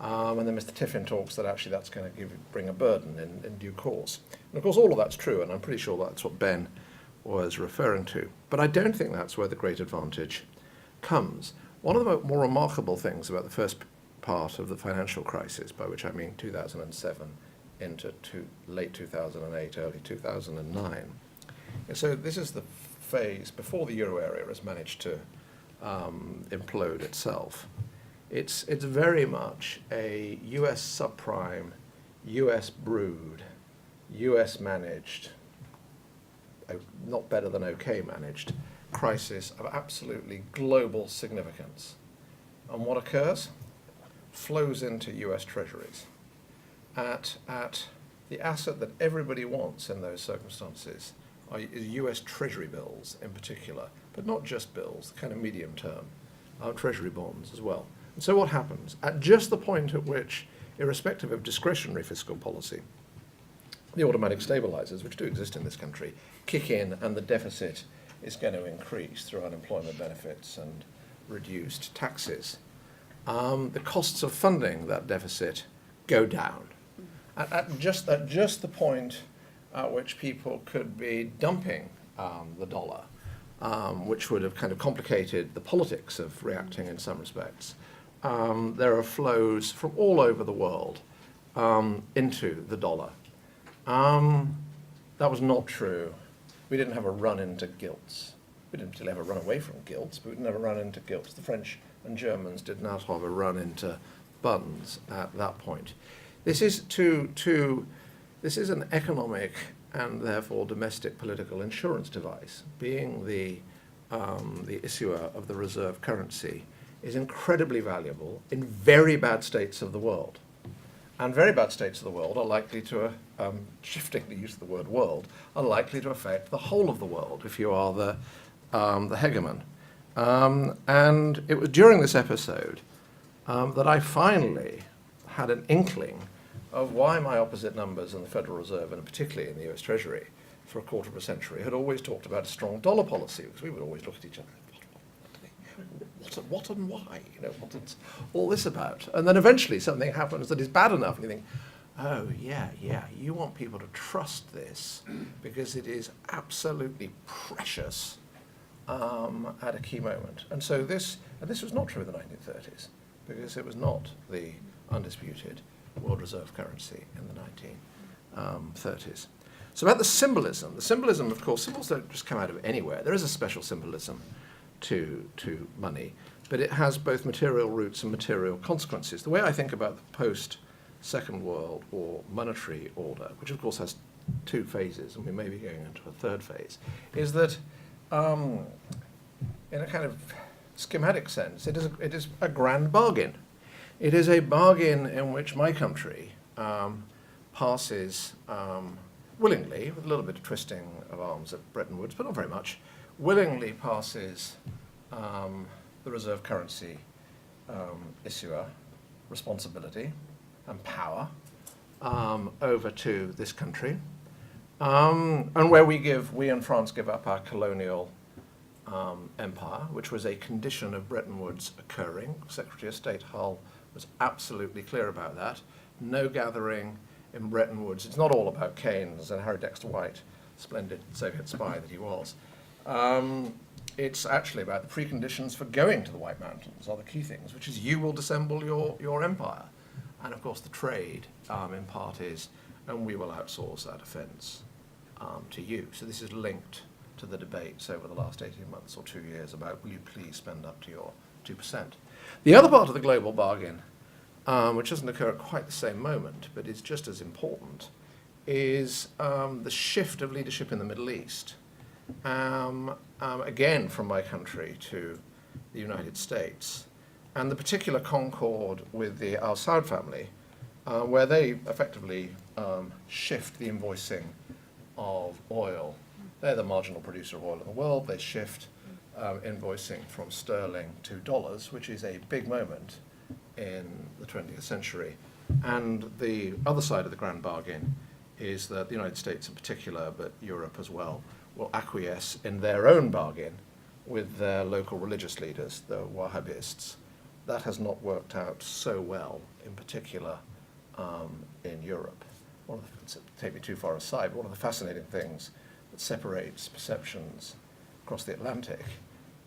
And then Mr. Tiffin talks that actually that's going to bring a burden in due course. And of course all of that's true, and I'm pretty sure that's what Ben was referring to. But I don't think that's where the great advantage comes. One of the more remarkable things about the first part of the financial crisis, by which I mean 2007 into late 2008, early 2009. And so this is the phase before the euro area has managed to implode itself. It's very much a US subprime, US brewed, US managed, not better than okay managed, crisis of absolutely global significance. And what occurs? Flows into US treasuries at the asset that everybody wants in those circumstances is US treasury bills in particular, but not just bills, the kind of medium term, treasury bonds as well. And so what happens? At just the point at which, irrespective of discretionary fiscal policy, the automatic stabilizers, which do exist in this country, kick in and the deficit is going to increase through unemployment benefits and reduced taxes. The costs of funding that deficit go down. at just the point at which people could be dumping the dollar, which would have kind of complicated the politics of reacting in some respects. There are flows from all over the world into the dollar. That was not true. We didn't have a run into gilts. We didn't particularly have a run away from gilts, but we didn't have a run into gilts. The French and Germans did not have a run into buns at that point. This is an economic and therefore domestic political insurance device. Being the issuer of the reserve currency is incredibly valuable in very bad states of the world. And very bad states of the world are likely to, shifting the use of the word world, are likely to affect the whole of the world if you are the hegemon. And it was during this episode that I finally had an inkling of why my opposite numbers in the Federal Reserve, and particularly in the US Treasury, for a quarter of a century, had always talked about a strong dollar policy, because we would always look at each other, what and why? You know, what is all this about? And then eventually something happens that is bad enough, and you think, oh, yeah, you want people to trust this, because it is absolutely precious at a key moment. And so this was not true in the 1930s, because it was not the undisputed world reserve currency in the 1930s. So about the symbolism, of course, symbols don't just come out of anywhere. There is a special symbolism to money, but it has both material roots and material consequences. The way I think about the post-Second World War monetary order, which of course has two phases, and we may be going into a third phase, is that in a kind of schematic sense, it is a grand bargain. It is a bargain in which my country passes willingly, with a little bit of twisting of arms at Bretton Woods, but not very much, willingly passes the reserve currency issuer responsibility and power over to this country, and where we and France give up our colonial empire, which was a condition of Bretton Woods occurring. Secretary of State Hull was absolutely clear about that. No gathering in Bretton Woods. It's not all about Keynes and Harry Dexter White, splendid Soviet spy that he was. It's actually about the preconditions for going to the White Mountains are the key things, which is you will dissemble your empire. And of course the trade in part is, and we will outsource our defence to you. So this is linked to the debates over the last 18 months or 2 years about will you please spend up to your 2%. The other part of the global bargain, which doesn't occur at quite the same moment, but is just as important, is the shift of leadership in the Middle East. Again, from my country to the United States, and the particular concord with the Al Saud family, where they effectively shift the invoicing of oil. They're the marginal producer of oil in the world. They shift invoicing from sterling to dollars, which is a big moment in the 20th century. And the other side of the grand bargain is that the United States in particular, but Europe as well, will acquiesce in their own bargain with their local religious leaders, the Wahhabists. That has not worked out so well, in particular in Europe. Take me too far aside, one of the fascinating things that separates perceptions across the Atlantic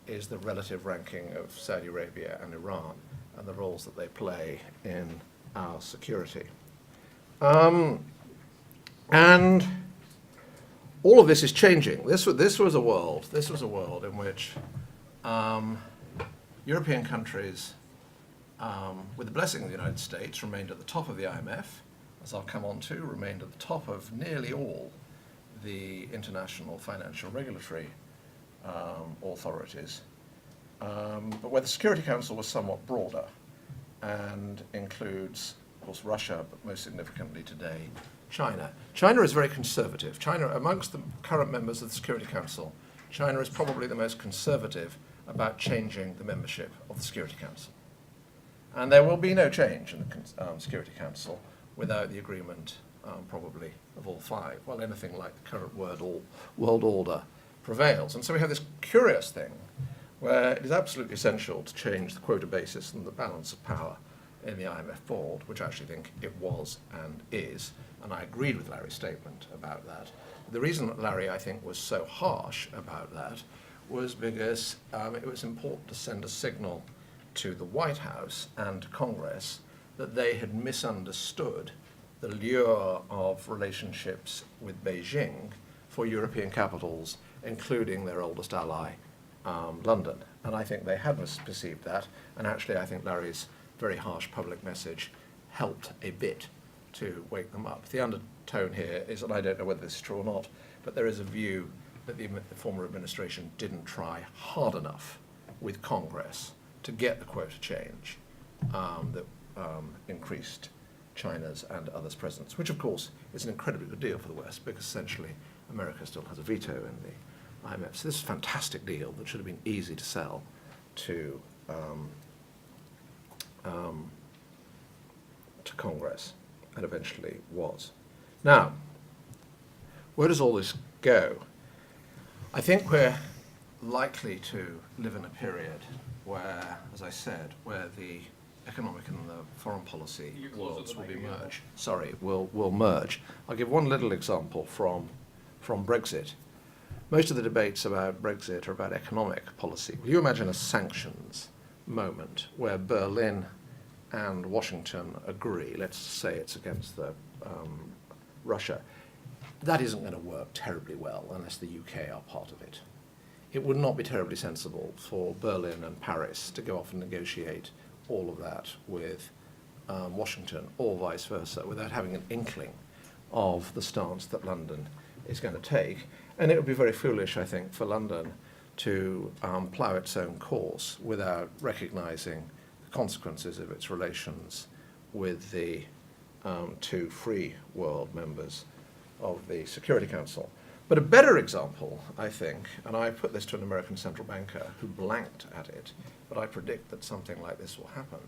is the relative ranking of Saudi Arabia and Iran and the roles that they play in our security. And all of this is changing. This was a world in which European countries, with the blessing of the United States, remained at the top of the IMF, as I'll come on to, remained at the top of nearly all the international financial regulatory authorities, but where the Security Council was somewhat broader and includes, of course, Russia, but most significantly today, China. China is very conservative. China, amongst the current members of the Security Council, China is probably the most conservative about changing the membership of the Security Council. And there will be no change in the Security Council without the agreement, probably, of all five, while anything like the current world order prevails. And so we have this curious thing where it is absolutely essential to change the quota basis and the balance of power in the IMF board, which I actually think it was and is, and I agreed with Larry's statement about that. The reason that Larry, I think, was so harsh about that was because it was important to send a signal to the White House and to Congress that they had misunderstood the lure of relationships with Beijing for European capitals, including their oldest ally, London. And I think they had misperceived that, and actually I think Larry's very harsh public message helped a bit to wake them up. The undertone here is, and I don't know whether this is true or not, but there is a view that the former administration didn't try hard enough with Congress to get the quota change that increased China's and others' presence, which of course is an incredibly good deal for the West, because essentially America still has a veto in the IMF. So this is a fantastic deal that should have been easy to sell to Congress, and eventually was. Now, where does all this go? I think we're likely to live in a period where, as I said, where the economic and the foreign policy You're closer worlds to will the be mic again. merge. Sorry, will merge. I'll give one little example from Brexit. Most of the debates about Brexit are about economic policy. Will you imagine a sanctions moment where Berlin and Washington agree, let's say it's against Russia? That isn't going to work terribly well unless the UK are part of it. It would not be terribly sensible for Berlin and Paris to go off and negotiate all of that with Washington, or vice versa, without having an inkling of the stance that London is going to take. And it would be very foolish, I think, for London to plough its own course without recognising the consequences of its relations with the two free world members of the Security Council. But a better example, I think, and I put this to an American central banker who blanked at it, but I predict that something like this will happen,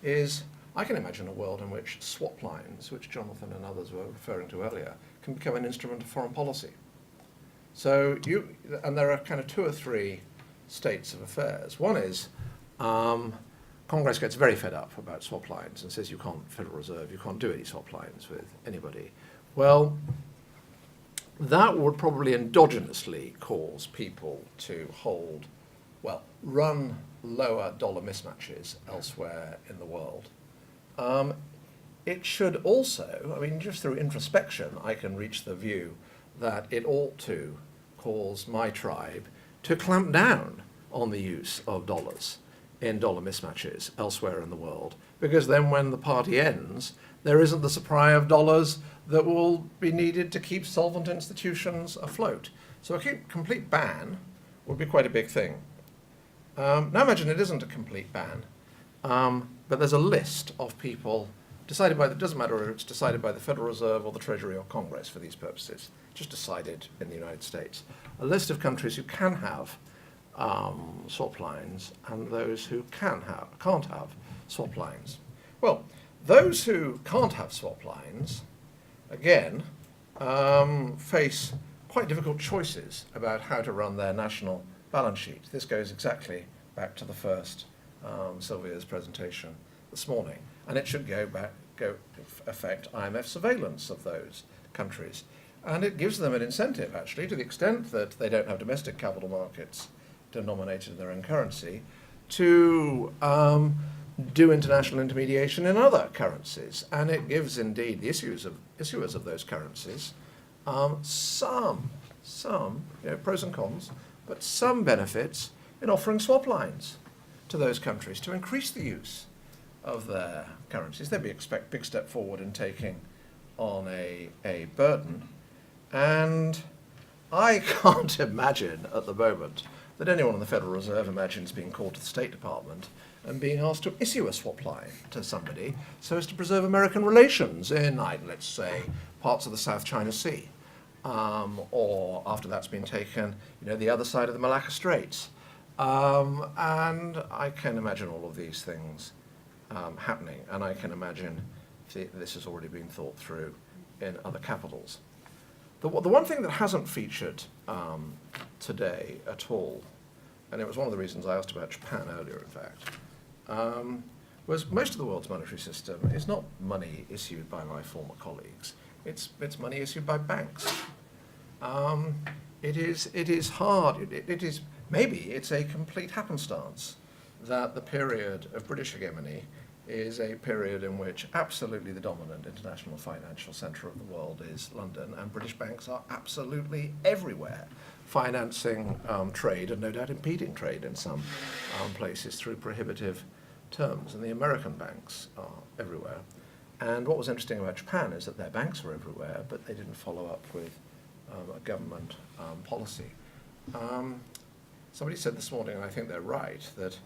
is I can imagine a world in which swap lines, which Jonathan and others were referring to earlier, can become an instrument of foreign policy. So and there are kind of two or three states of affairs. One is Congress gets very fed up about swap lines and says you can't, Federal Reserve, you can't do any swap lines with anybody. Well, that would probably endogenously cause people to run lower dollar mismatches elsewhere in the world. It should also, I mean, just through introspection, I can reach the view that it ought to cause my tribe to clamp down on the use of dollars in dollar mismatches elsewhere in the world, because then when the party ends, there isn't the supply of dollars that will be needed to keep solvent institutions afloat. So a complete ban would be quite a big thing. Now imagine it isn't a complete ban, but there's a list of people decided by, it doesn't matter whether it's decided by the Federal Reserve or the Treasury or Congress for these purposes, just decided in the United States. A list of countries who can have swap lines and those who can't have swap lines. Well, those who can't have swap lines, again, face quite difficult choices about how to run their national balance sheet. This goes exactly back to the first Sylvia's presentation this morning, and it should affect IMF surveillance of those countries. And it gives them an incentive, actually, to the extent that they don't have domestic capital markets denominated in their own currency, to do international intermediation in other currencies. And it gives, indeed, the issuers of those currencies some pros and cons, but some benefits in offering swap lines to those countries to increase the use of their currencies. They'd be a big step forward in taking on a burden. And I can't imagine at the moment that anyone in the Federal Reserve imagines being called to the State Department and being asked to issue a swap line to somebody so as to preserve American relations in, let's say, parts of the South China Sea, or after that's been taken, the other side of the Malacca Straits. And I can imagine all of these things happening, and I can imagine this has already been thought through in other capitals. The one thing that hasn't featured today at all, and it was one of the reasons I asked about Japan earlier, in fact, Whereas most of the world's monetary system is not money issued by my former colleagues. It's money issued by banks. It is hard. It is maybe it's a complete happenstance that the period of British hegemony is a period in which absolutely the dominant international financial centre of the world is London, and British banks are absolutely everywhere, financing trade and no doubt impeding trade in some places through prohibitive terms. And the American banks are everywhere. And what was interesting about Japan is that their banks were everywhere, but they didn't follow up with a government policy. Somebody said this morning, and I think they're right, that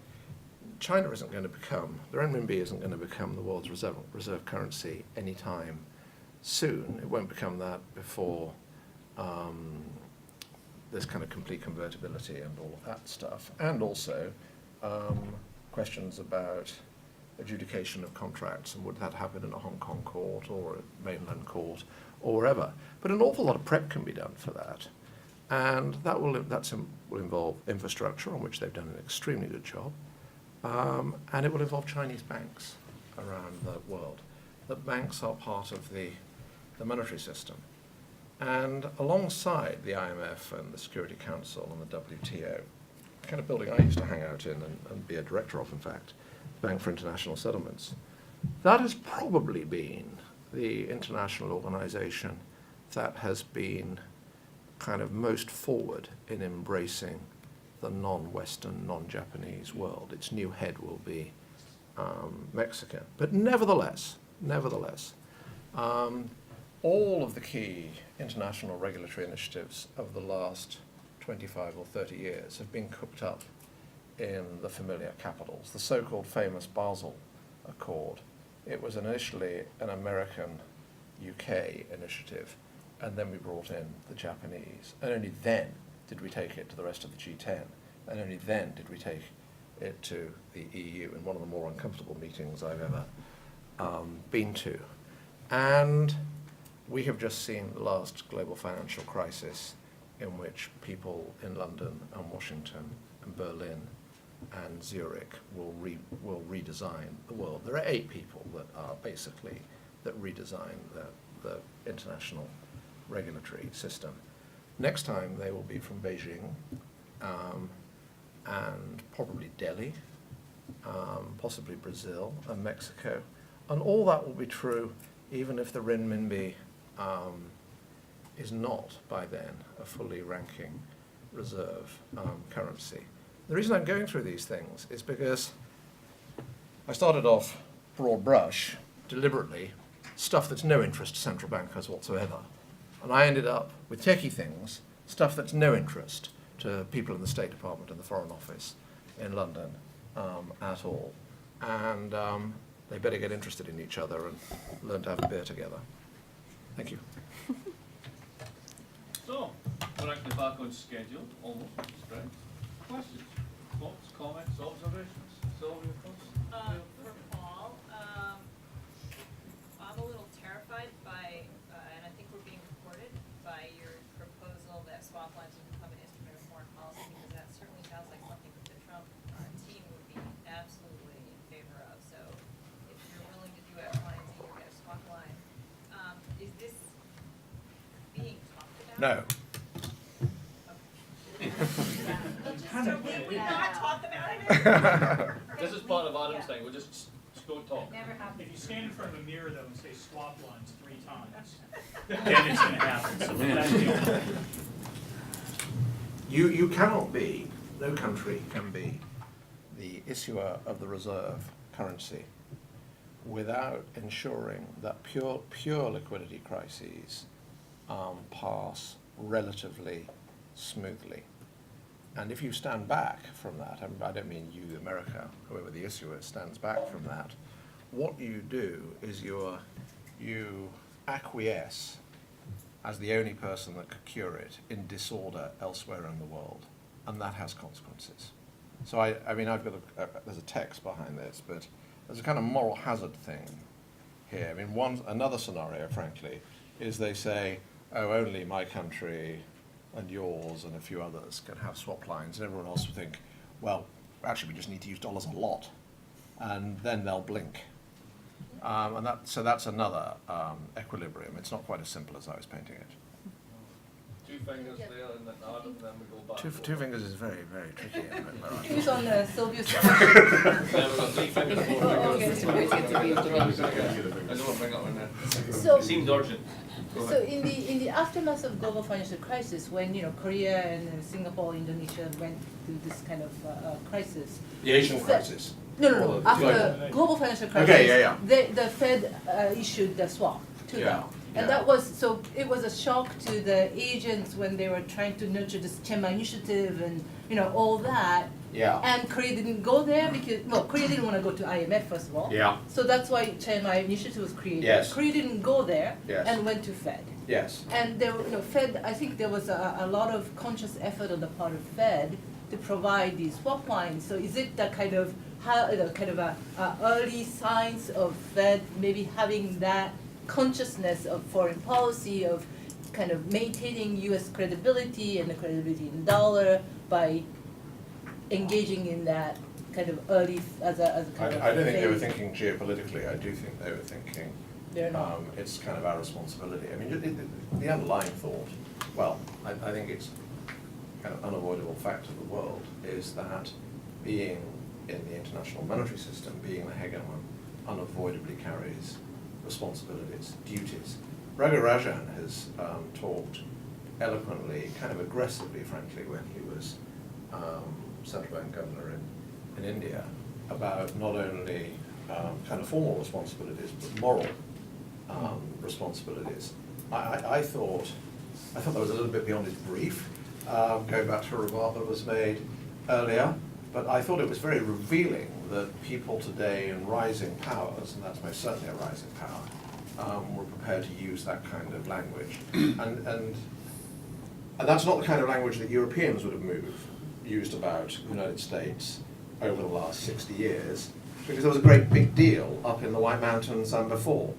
China isn't going to become, the renminbi isn't going to become the world's reserve currency anytime soon. It won't become that before there's kind of complete convertibility and all of that stuff. And also questions about adjudication of contracts, and would that happen in a Hong Kong court or a mainland court or wherever. But an awful lot of prep can be done for that. And that will involve infrastructure, on which they've done an extremely good job. And it will involve Chinese banks around the world. The banks are part of the monetary system. And alongside the IMF and the Security Council and the WTO, the kind of building I used to hang out in and be a director of, in fact, the Bank for International Settlements, that has probably been the international organization that has been kind of most forward in embracing the non-Western, non-Japanese world. Its new head will be Mexican. But nevertheless, all of the key international regulatory initiatives of the last 25 or 30 years have been cooked up in the familiar capitals. The so-called famous Basel Accord, it was initially an American-UK initiative, and then we brought in the Japanese, and only then did we take it to the rest of the G10, and only then did we take it to the EU in one of the more uncomfortable meetings I've ever been to. And we have just seen the last global financial crisis in which people in London and Washington and Berlin and Zurich will redesign the world. There are 8 people that are basically, that redesign the international regulatory system. Next time they will be from Beijing and probably Delhi, possibly Brazil and Mexico. And all that will be true even if the renminbi is not by then a fully ranking reserve currency. The reason I'm going through these things is because I started off broad brush, deliberately, stuff that's no interest to central bankers whatsoever. And I ended up with techie things, stuff that's no interest to people in the State Department and the Foreign Office in London at all. And they better get interested in each other and learn to have a beer together. Thank you. So, we're actually back on schedule, almost, right? Questions, thoughts, comments, observations? Sylvia first? For Paul, I'm a little terrified by, and I think we're being recorded, by your proposal that swap lines would become an instrument of foreign policy, because that certainly sounds like something that the Trump team would be absolutely in favor of. So if you're willing to do X, Y, and Z, you're gonna swap line. Is this being talked about? No. So we would not talk about it? This is part of Adam's thing, we'll just don't talk. Never happened. If you stand in front of a mirror though and say swap lines 3 times, then it's gonna happen, so that's the only thing. You cannot be, no country can be the issuer of the reserve currency without ensuring that pure liquidity crises pass relatively smoothly. And if you stand back from that, I don't mean you, America, whoever the issuer stands back from that, what you do is you acquiesce as the only person that could cure it in disorder elsewhere in the world, and that has consequences. So I mean, I've got there's a text behind this, but there's a kind of moral hazard thing here. I mean, another scenario, frankly, is they say, oh, only my country and yours and a few others can have swap lines, and everyone else would think, well, actually we just need to use dollars a lot. and then they'll blink. So that's another equilibrium. It's not quite as simple as I was painting it. 2 fingers there and then nod, and then we go back. Two fingers is very, very tricky. Isn't it? Who's on Sylvia's Then we've got 3 fingers, 4 Oh, fingers. okay. I don't want to bring up in there. So, It seems urgent. Go so ahead. in the aftermath of global financial crisis, when Korea and Singapore, Indonesia went through this kind of crisis. The Asian crisis. No. After Global. global financial crisis, Okay, yeah. the Fed issued the swap to Yeah, them. And yeah. that was, so it was a shock to the agents when they were trying to nurture this Chiang Mai initiative and, all that. Yeah. And Korea didn't go there because, well, Korea didn't want to go to IMF first of all. Yeah. So that's why Chiang Mai initiative was created. Yes. Korea didn't go there Yes. and went to Fed. Yes. And there, Fed, I think there was a lot of conscious effort on the part of Fed to provide these swap lines. So is it the kind of early signs of Fed maybe having that consciousness of foreign policy of kind of maintaining U.S. credibility and the credibility in the dollar by engaging in that kind of early as a kind of I don't think they were phase? thinking geopolitically. I do think they were thinking They're not. it's kind of our responsibility. I mean, the underlying thought, well, I think it's kind of unavoidable fact of the world is that being in the international monetary system, being the hegemon, unavoidably carries responsibilities, duties. Raghuram has talked eloquently, kind of aggressively, frankly, when he was central bank governor in India, about not only kind of formal responsibilities, but moral responsibilities. I thought that was a little bit beyond his brief, going back to a remark that was made earlier, but I thought it was very revealing that people today in rising powers, and that's most certainly a rising power, were prepared to use that kind of language. And that's not the kind of language that Europeans would have used about the United States over the last 60 years, because there was a great big deal up in the White Mountains and before.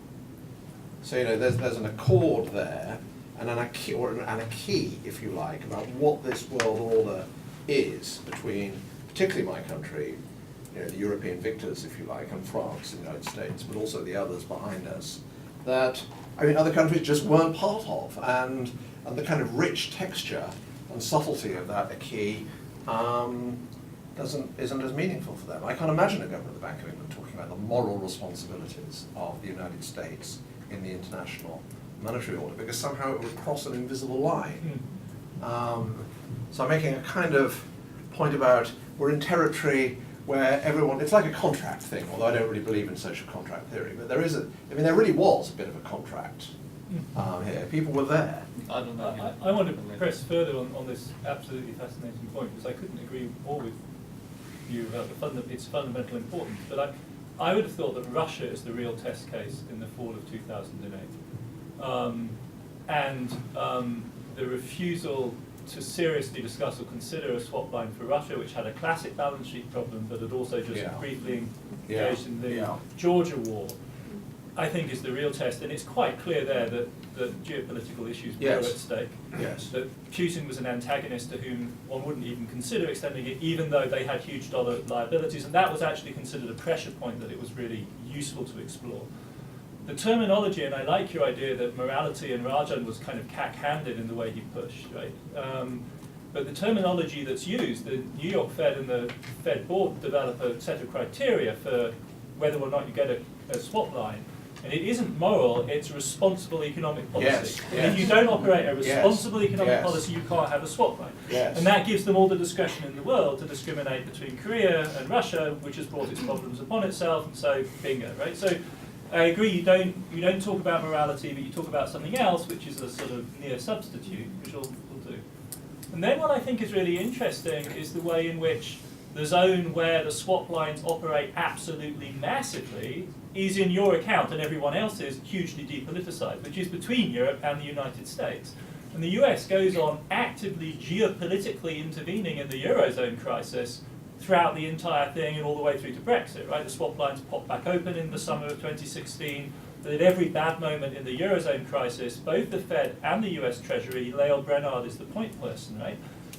So there's an accord there, and a key, if you like, about what this world order is between, particularly my country, the European victors, if you like, and France and the United States, but also the others behind us, that, other countries just weren't part of, and the kind of rich texture and subtlety of that acquis isn't as meaningful for them. I can't imagine a governor of the Bank of England talking about the moral responsibilities of the United States in the international monetary order, because somehow it would cross an invisible line. So I'm making a kind of point about we're in territory where everyone, it's like a contract thing, although I don't really believe in social contract theory, but there really was a bit of a contract here. People were there. I don't know. I want to press further on this absolutely fascinating point, because I couldn't agree more with you about its fundamental importance. But I would have thought that Russia is the real test case in the fall of 2008. The refusal to seriously discuss or consider a swap line for Russia, which had a classic balance sheet problem, but had also just briefly engaged in the Georgia war, I think is the real test. And it's quite clear there that geopolitical issues were at stake. Yes. That Putin was an antagonist to whom one wouldn't even consider extending it, even though they had huge dollar liabilities. And that was actually considered a pressure point that it was really useful to explore. The terminology, and I like your idea that morality, and Rajan was kind of cack-handed in the way he pushed, right? But the terminology that's used, the New York Fed and the Fed board develop a set of criteria for whether or not you get a swap line. And it isn't moral, it's responsible economic policy. Yes, And if you don't operate a responsible economic yes. policy, you can't have a swap line. Yes. And that gives them all the discretion in the world to discriminate between Korea and Russia, which has brought its problems upon itself, and so bingo, right? So I agree, you don't talk about morality, but you talk about something else, which is a sort of near substitute, which we'll do. And then what I think is really interesting is the way in which the zone where the swap lines operate absolutely massively is in your account and everyone else's hugely depoliticized, which is between Europe and the United States. And the US goes on actively geopolitically intervening in the Eurozone crisis throughout the entire thing and all the way through to Brexit, right? The swap lines popped back open in the summer of 2016. But at every bad moment in the Eurozone crisis, both the Fed and the US Treasury, Lael Brainard is the point person, right,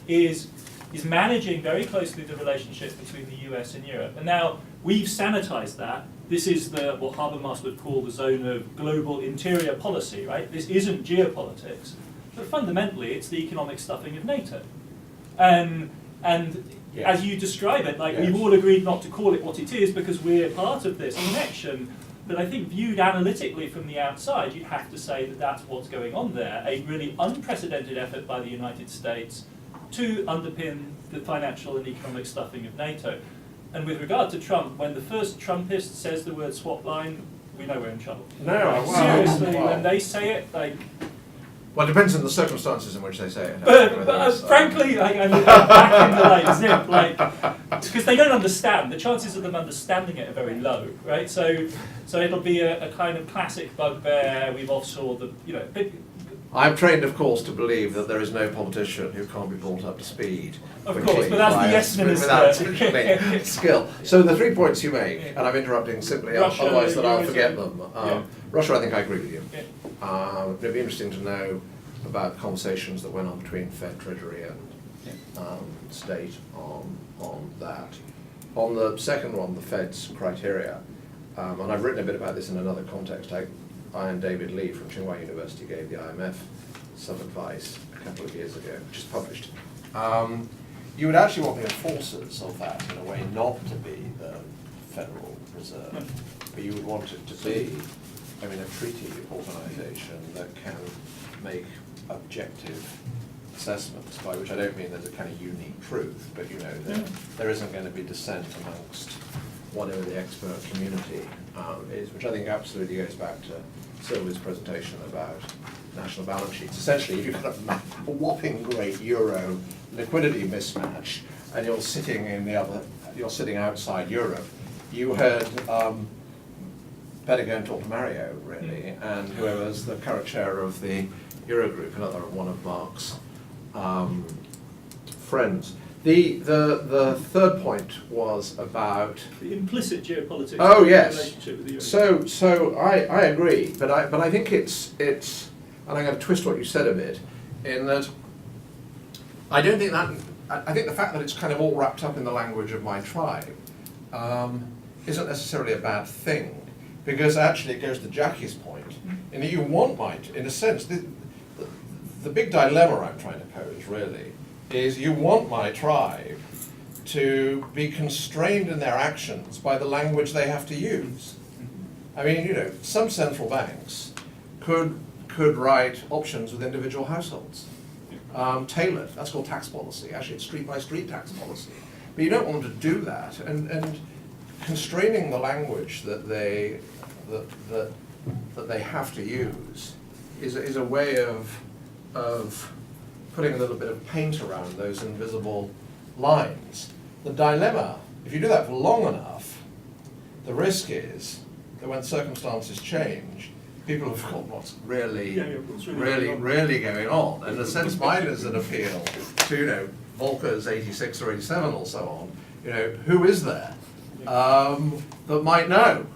is is managing very closely the relationship between the US and Europe. And now we've sanitized that. This is what Habermas would call the zone of global interior policy, right? This isn't geopolitics, but fundamentally it's the economic stuffing of NATO. And Yes. as you describe it, like Yes. we've all agreed not to call it what it is because we're part of this connection. But I think viewed analytically from the outside, you'd have to say that that's what's going on there, a really unprecedented effort by the United States to underpin the financial and economic stuffing of NATO. And with regard to Trump, when the first Trumpist says the word swap line, we know we're in trouble. No, well, Seriously, well. when they say it, like, Well, it depends on the circumstances in which they say it. but frankly, like, I'm back in the like zip, like, because they don't understand. The chances of them understanding it are very low, right? So it'll be a kind of classic bugbear. We've offshored the, you know, big, I'm trained, of course, to believe that there is no politician who can't be brought up to speed. Of quickly course, but that's the by- yes minister. Without particularly skill. So the 3 points you make, Yeah. and I'm interrupting simply, Russia, otherwise that I'll Eurozone. forget them. Yeah. Russia, I think I agree with you. Yeah. It'd be interesting to know about conversations that went on between Fed, Treasury and State on that. On the second one, the Fed's criteria, and I've written a bit about this in another context. I and David Lee from Tsinghua University gave the IMF some advice a couple of years ago, which is published. You would actually want the enforcers of that in a way not to be the Federal Reserve, but you would want it to be, I mean, a treaty organisation that can make objective assessments, by which I don't mean there's a kind of unique truth, but you know, there isn't going to be dissent amongst whatever the expert community is, which I think absolutely goes back to Sylvia's presentation about national balance sheets. Essentially, if you've got a whopping great euro liquidity mismatch and you're sitting you're sitting outside Europe, you had better go and talk to Mario, really, and whoever's the current chair of the Eurogroup, another one of Mark's friends. The third point was about. the implicit geopolitics Oh, of yes. the relationship with the US. So I agree, but I think it's and I'm going to twist what you said a bit, in that I don't think that I think the fact that it's kind of all wrapped up in the language of my tribe isn't necessarily a bad thing, because actually it goes to Jackie's point, in that you want in a sense, the big dilemma I'm trying to pose really is you want my tribe to be constrained in their actions by the language they have to use. I mean, you know, some central banks could write options with individual households. Tailored, that's called tax policy. Actually, it's street-by-street tax policy. But you don't want them to do that, and constraining the language that they have to use is a way of putting a little bit of paint around those invisible lines. The dilemma, if you do that for long enough, the risk is that when circumstances change, people have forgotten what's really going on. And in a sense, mine is an appeal to, you know, Volcker's 86 or 87 or so on. You know, who is there that might know?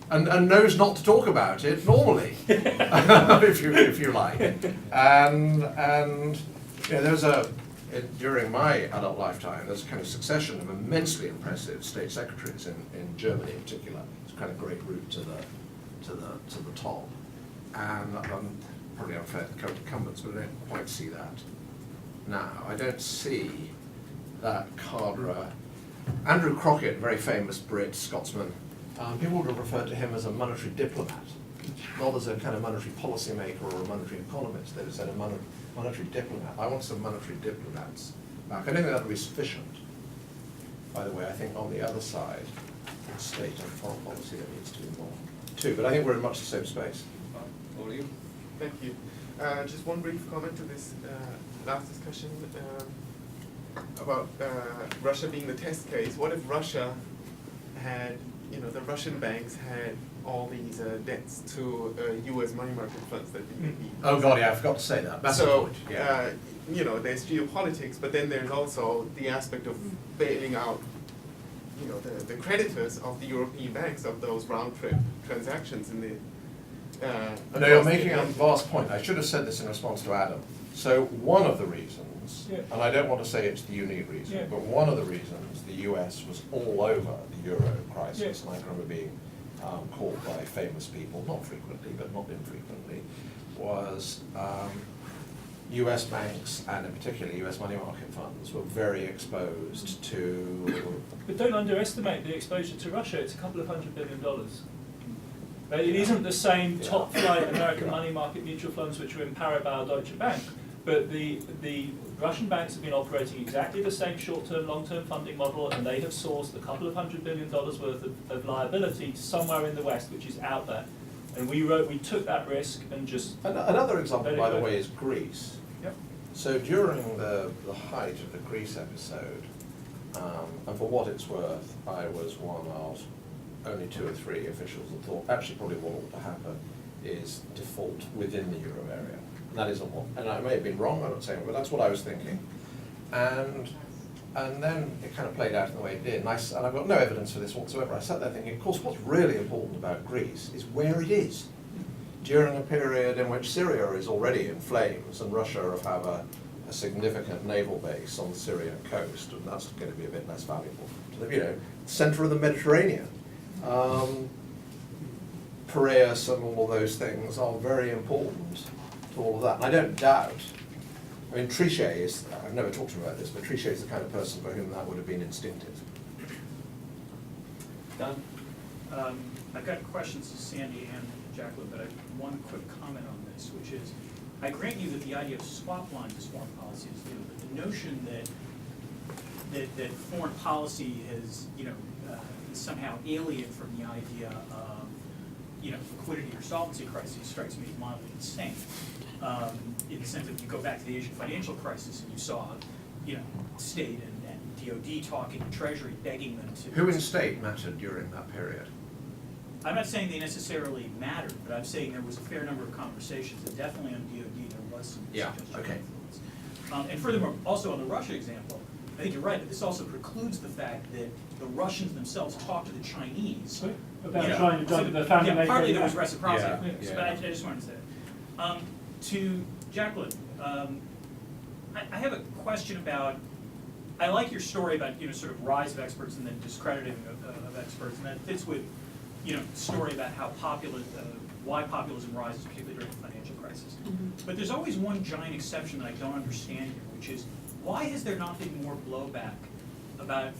And knows not to talk about it normally, if you like. And you know, during my adult lifetime, there's a kind of succession of immensely impressive state secretaries in Germany in particular. It's a kind of great route to the top. And probably unfair to current incumbents, but I don't quite see that now. I don't see that cadre. Andrew Crockett, very famous Brit, Scotsman, people would have referred to him as a monetary diplomat, not as a kind of monetary policymaker or a monetary economist. They would have said a monetary diplomat. I want some monetary diplomats back. I don't think that would be sufficient. By the way, I think on the other side, state and foreign policy, there needs to be more too. But I think we're in much the same space. Over to you. Thank you. Just one brief comment to this last discussion about Russia being the test case. What if Russia had, you know, the Russian banks had all these debts to U.S. money market funds that they maybe. Oh God, yeah, I forgot to say that. That's the So, point. Yeah. you know, there's geopolitics, but then there's also the aspect of bailing out, you know, the creditors of the European banks of those round-trip transactions in the. No, you're making a vast point. I should have said this in response to Adam. So one of the reasons reasons, Yeah. and I don't want to say it's the unique reason, Yeah. but one of the reasons the US was all over the Euro crisis, Yeah. and I can remember being called by famous people, not frequently, but not infrequently, was US banks, and in particular US money market funds, were very exposed to... But don't underestimate the exposure to Russia. It's $200 billion. Right? It isn't the same top flight American money market mutual funds which are in Paribas, Deutsche Bank, but the Russian banks have been operating exactly the same short-term, long-term funding model, and they have sourced $200 billion worth of liability somewhere in the West, which is out there. And we took that risk and just... Another example, Let it by the go. way, is Greece. Yep. So during the height of the Greece episode, and for what it's worth, I was one of only 2 or 3 officials that thought, actually probably what ought to happen is default within the euro area. And that isn't what, and I may have been wrong, I'm not saying, but that's what I was thinking. And then it kind of played out in the way it did, and I've got no evidence for this whatsoever. I sat there thinking, of course, what's really important about Greece is where it is. During a period in which Syria is already in flames and Russia have a significant naval base on the Syrian coast, and that's going to be a bit less valuable to the, centre of the Mediterranean. Piraeus and all of those things are very important to all of that. And I don't doubt, I mean, Trichet is, I've never talked to him about this, but Trichet is the kind of person for whom that would have been instinctive. Done. I've got questions to Sandy and Jacqueline, but I have one quick comment on this, which is, I grant you that the idea of swap lines as foreign policy is new, but the notion that foreign policy is, is somehow alien from the idea of, liquidity or solvency crisis strikes me as mildly insane. In the sense that you go back to the Asian financial crisis and you saw, state and DOD talking to Treasury begging them to. Who in state mattered during that period? I'm not saying they necessarily mattered, but I'm saying there was a fair number of conversations, and definitely on DOD there was some suggestion of influence. And furthermore, also on the Russia example, I think you're right, but this also precludes the fact that the Russians themselves talked to the Chinese. About trying to drive the family. Yeah, partly there was reciprocity, Yeah. but I just wanted to say that. To Jacqueline, I have a question about, I like your story about, sort of rise of experts and then discrediting of experts, and that fits with, story about how why populism rises, particularly during the financial crisis. But there's always one giant exception that I don't understand here, which is, why has there not been more blowback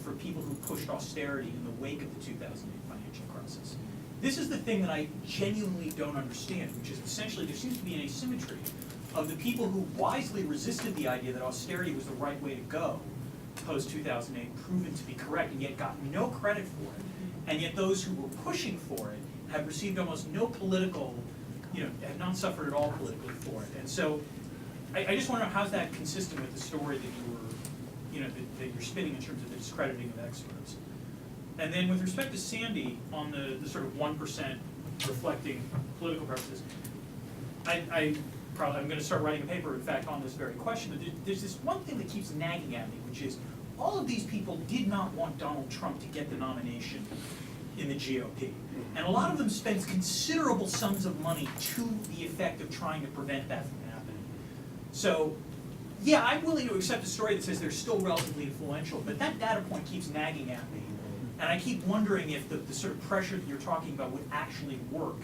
for people who pushed austerity in the wake of the 2008 financial crisis? This is the thing that I genuinely don't understand, which is essentially there seems to be an asymmetry of the people who wisely resisted the idea that austerity was the right way to go post-2008, proven to be correct, and yet got no credit for it. And yet those who were pushing for it have received almost no political, have not suffered at all politically for it. And so I just wonder how's that consistent with the story that you were, that you're spinning in terms of the discrediting of experts. And then with respect to Sandy, on the sort of 1% reflecting political purposes, I'm going to start writing a paper, in fact, on this very question. But there's this one thing that keeps nagging at me, which is all of these people did not want Donald Trump to get the nomination in the GOP. And a lot of them spent considerable sums of money to the effect of trying to prevent that from happening. So, yeah, I'm willing to accept a story that says they're still relatively influential, but that data point keeps nagging at me. And I keep wondering if the sort of pressure that you're talking about would actually work,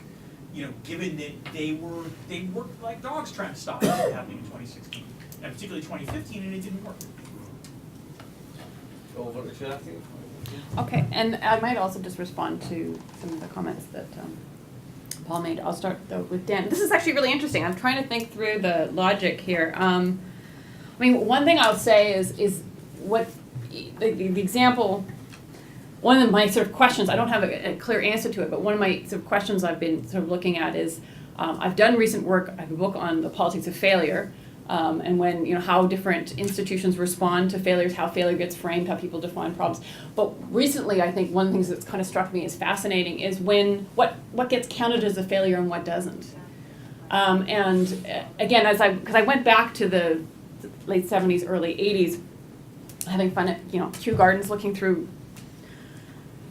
given that they worked like dogs trying to stop it from happening in 2016, and particularly 2015, and it didn't work. Over to Jackie. Okay, and I might also just respond to some of the comments that Paul made. I'll start though with Dan. This is actually really interesting. I'm trying to think through the logic here. I mean, one thing I'll say is what the example. One of my sort of questions, I don't have a clear answer to it, but one of my sort of questions I've been sort of looking at is, I've done recent work, I have a book on the politics of failure, and when, how different institutions respond to failures, how failure gets framed, how people define problems. But recently, I think one of the things that's kind of struck me as fascinating is what gets counted as a failure and what doesn't. And again, because I went back to the late 70s, early 80s, having fun at, Kew Gardens, looking through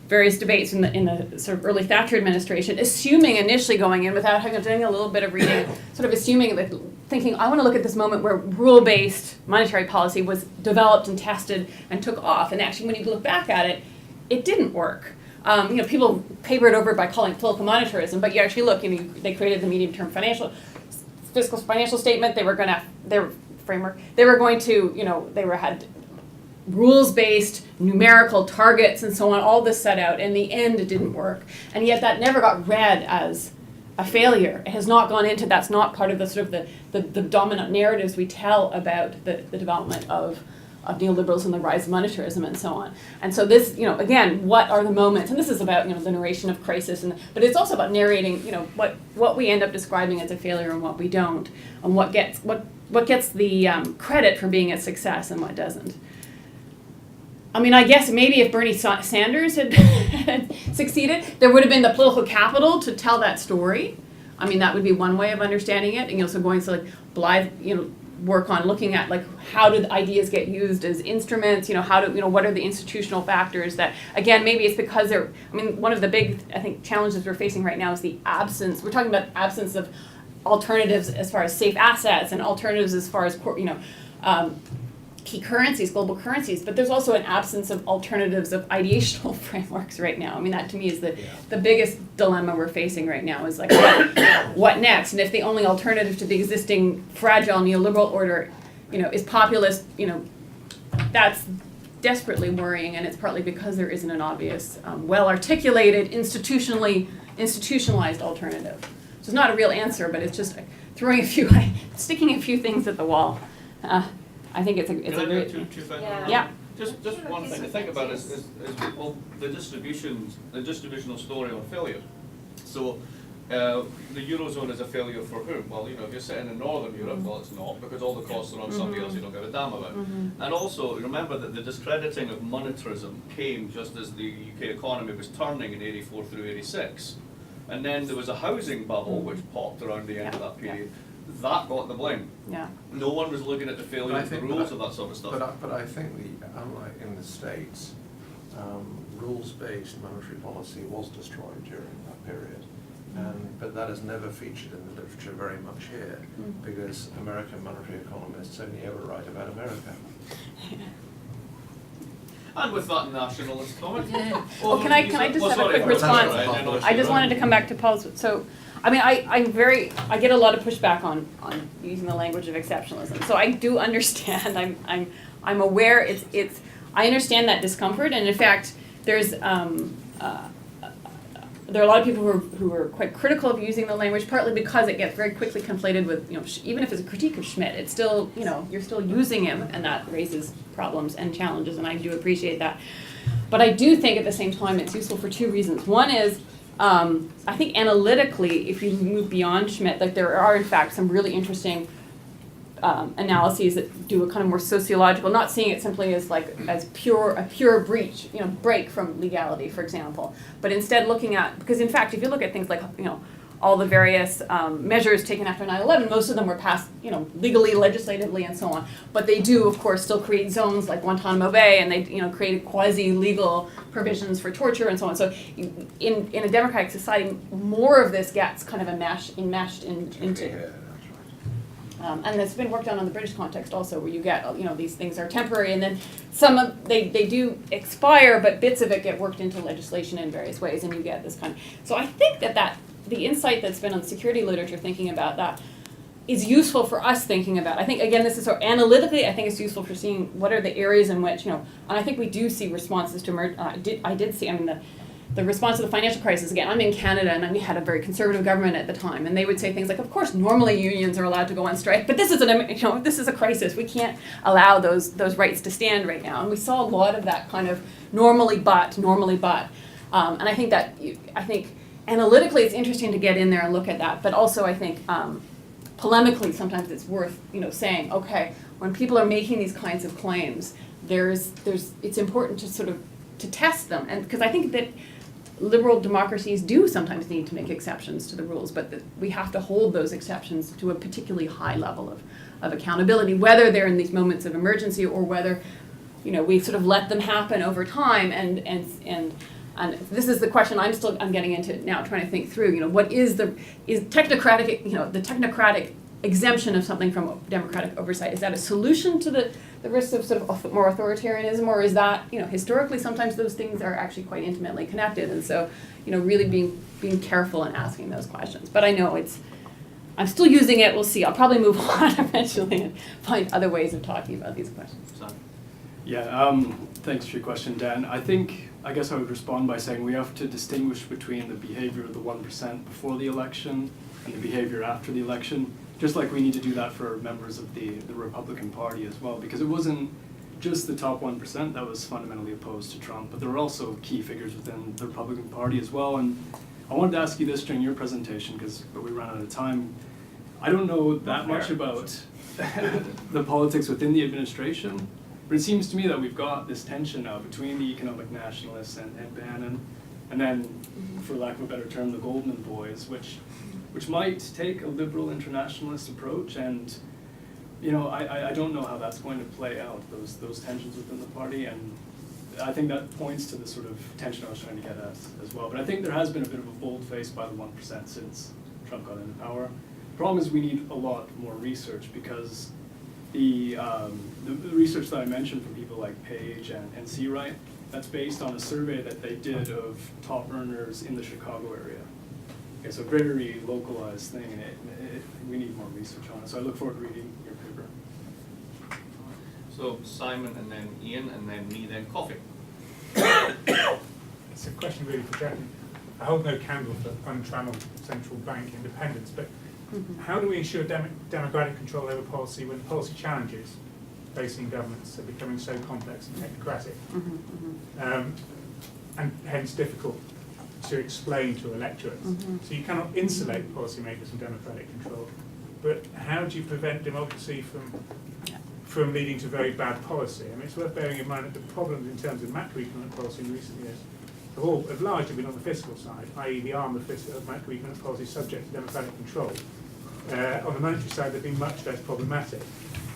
various debates in the sort of early Thatcher administration, assuming initially going in without doing a little bit of reading, sort of assuming that, thinking, I want to look at this moment where rule-based monetary policy was developed and tested and took off. And actually, when you look back at it, it didn't work. People papered over it by calling it political monetarism, but you actually look, they created the medium-term fiscal financial statement. They were going to, their framework. They were going to, had rules-based numerical targets and so on, all this set out. In the end, it didn't work. And yet that never got read as a failure. It has not gone into, that's not part of the sort of the dominant narratives we tell about the development of neoliberalism, the rise of monetarism, and so on. And so this, again, what are the moments, and this is about, the narration of crisis, but it's also about narrating, what we end up describing as a failure and what we don't, and what gets the credit for being a success and what doesn't. I mean, I guess maybe if Bernie Sanders had succeeded, there would have been the political capital to tell that story. I mean, that would be one way of understanding it. And, so going to like Blythe, work on looking at like how do the ideas get used as instruments, what are the institutional factors that, again, maybe it's because one of the big, I think, challenges we're facing right now is the absence, we're talking about absence of alternatives as far as safe assets and alternatives as far as, key currencies, global currencies, but there's also an absence of alternatives of ideational frameworks right now. I mean, that to me is the biggest dilemma we're facing right now is like, what next? And if the only alternative to the existing fragile neoliberal order, is populist, that's desperately worrying, and it's partly because there isn't an obvious, well-articulated, institutionalized alternative. So it's not a real answer, but it's just sticking a few things at the wall. I think it's a Can I great do two things? Yeah. Just one thing to think about is well, the distributional story on failure. So the Eurozone is a failure for whom? Well, if you're sitting in Northern Europe, well, it's not, because all the costs are on somebody else you don't give a damn about. And also, remember that the discrediting of monetarism came just as the UK economy was turning in 84 through 86. And then there was a housing bubble, which popped around the end of that period. That got the blame. Yeah. No one was looking at the failure of the rules of that sort of stuff. But I think unlike in the States, rules-based monetary policy was destroyed during that period. But that has never featured in the literature very much here, because American monetary economists only ever write about America. And with that nationalist comment. Well, can I just have a quick response? I just wanted to come back to Paul's. So, I mean, I get a lot of pushback on using the language of exceptionalism. So I do understand. I'm aware. I understand that discomfort, and in fact, there are a lot of people who are quite critical of using the language, partly because it gets very quickly conflated with, even if it's a critique of Schmitt, it's still, you're still using him, and that raises problems and challenges, and I do appreciate that. But I do think at the same time it's useful for two reasons. One is, I think analytically, if you move beyond Schmitt, like there are in fact some really interesting analyses that do a kind of more sociological, not seeing it simply as a pure breach, break from legality, for example, but instead looking at, because in fact, if you look at things like, all the various measures taken after 9/11, most of them were passed, legally, legislatively, and so on. But they do, of course, still create zones like Guantanamo Bay, and they, create quasi-legal provisions for torture and so on. So, in a democratic society, more of this gets kind of enmeshed into. And it's been worked on the British context also, where you get, these things are temporary, and then they do expire, but bits of it get worked into legislation in various ways, and you get this kind of. So I think that the insight that's been on the security literature thinking about that is useful for us thinking about. I think, again, this is so analytically, I think it's useful for seeing what are the areas in which, and I think we do see responses to emerge. I did see, the response to the financial crisis, again, I'm in Canada, and we had a very conservative government at the time, and they would say things like, of course, normally unions are allowed to go on strike, but this is this is a crisis. We can't allow those rights to stand right now. And we saw a lot of that kind of normally but. And I think analytically it's interesting to get in there and look at that, but also I think polemically sometimes it's worth, saying, okay, when people are making these kinds of claims, it's important to sort of to test them, and because I think that liberal democracies do sometimes need to make exceptions to the rules, but we have to hold those exceptions to a particularly high level of accountability, whether they're in these moments of emergency or whether, we sort of let them happen over time and And this is the question I'm getting into now, trying to think through, you know, what is the technocratic exemption of something from democratic oversight? Is that a solution to the risks of sort of more authoritarianism, or is that, you know, historically sometimes those things are actually quite intimately connected, and so, you know, really being careful in asking those questions. But I know I'm still using it, we'll see. I'll probably move on eventually and find other ways of talking about these questions. Yeah, thanks for your question, Dan. I guess I would respond by saying we have to distinguish between the behavior of the 1% before the election and the behavior after the election, just like we need to do that for members of the Republican Party as well, because it wasn't just the top 1% that was fundamentally opposed to Trump, but there were also key figures within the Republican Party as well. And I wanted to ask you this during your presentation, but we ran out of time. I don't know that much about the politics within the administration, but it seems to me that we've got this tension now between the economic nationalists and Bannon, and then, for lack of a better term, the Goldman boys, which might take a liberal internationalist approach, and you know, I don't know how that's going to play out, those tensions within the party, and I think that points to the sort of tension I was trying to get at as well. But I think there has been a bit of a bold face by the 1% since Trump got into power. The problem is we need a lot more research, because the research that I mentioned from people like Page and Seawright, that's based on a survey that they did of top earners in the Chicago area. Okay, so very localized thing, and we need more research on it. So I look forward to reading your paper. So Simon, and then Ian, and then me, then coffee. It's a question really for Jackie. I hold no candle for untrammeled central bank independence, but how do we ensure democratic control over policy when policy challenges facing governments are becoming so complex and technocratic, and hence difficult to explain to electorates? So you cannot insulate policymakers from democratic control, but how do you prevent democracy from leading to very bad policy? I mean, it's worth bearing in mind that the problems in terms of macroeconomic policy in recent years have largely been on the fiscal side, i.e. the arm of macroeconomic policy subject to democratic control. On the monetary side, they've been much less problematic.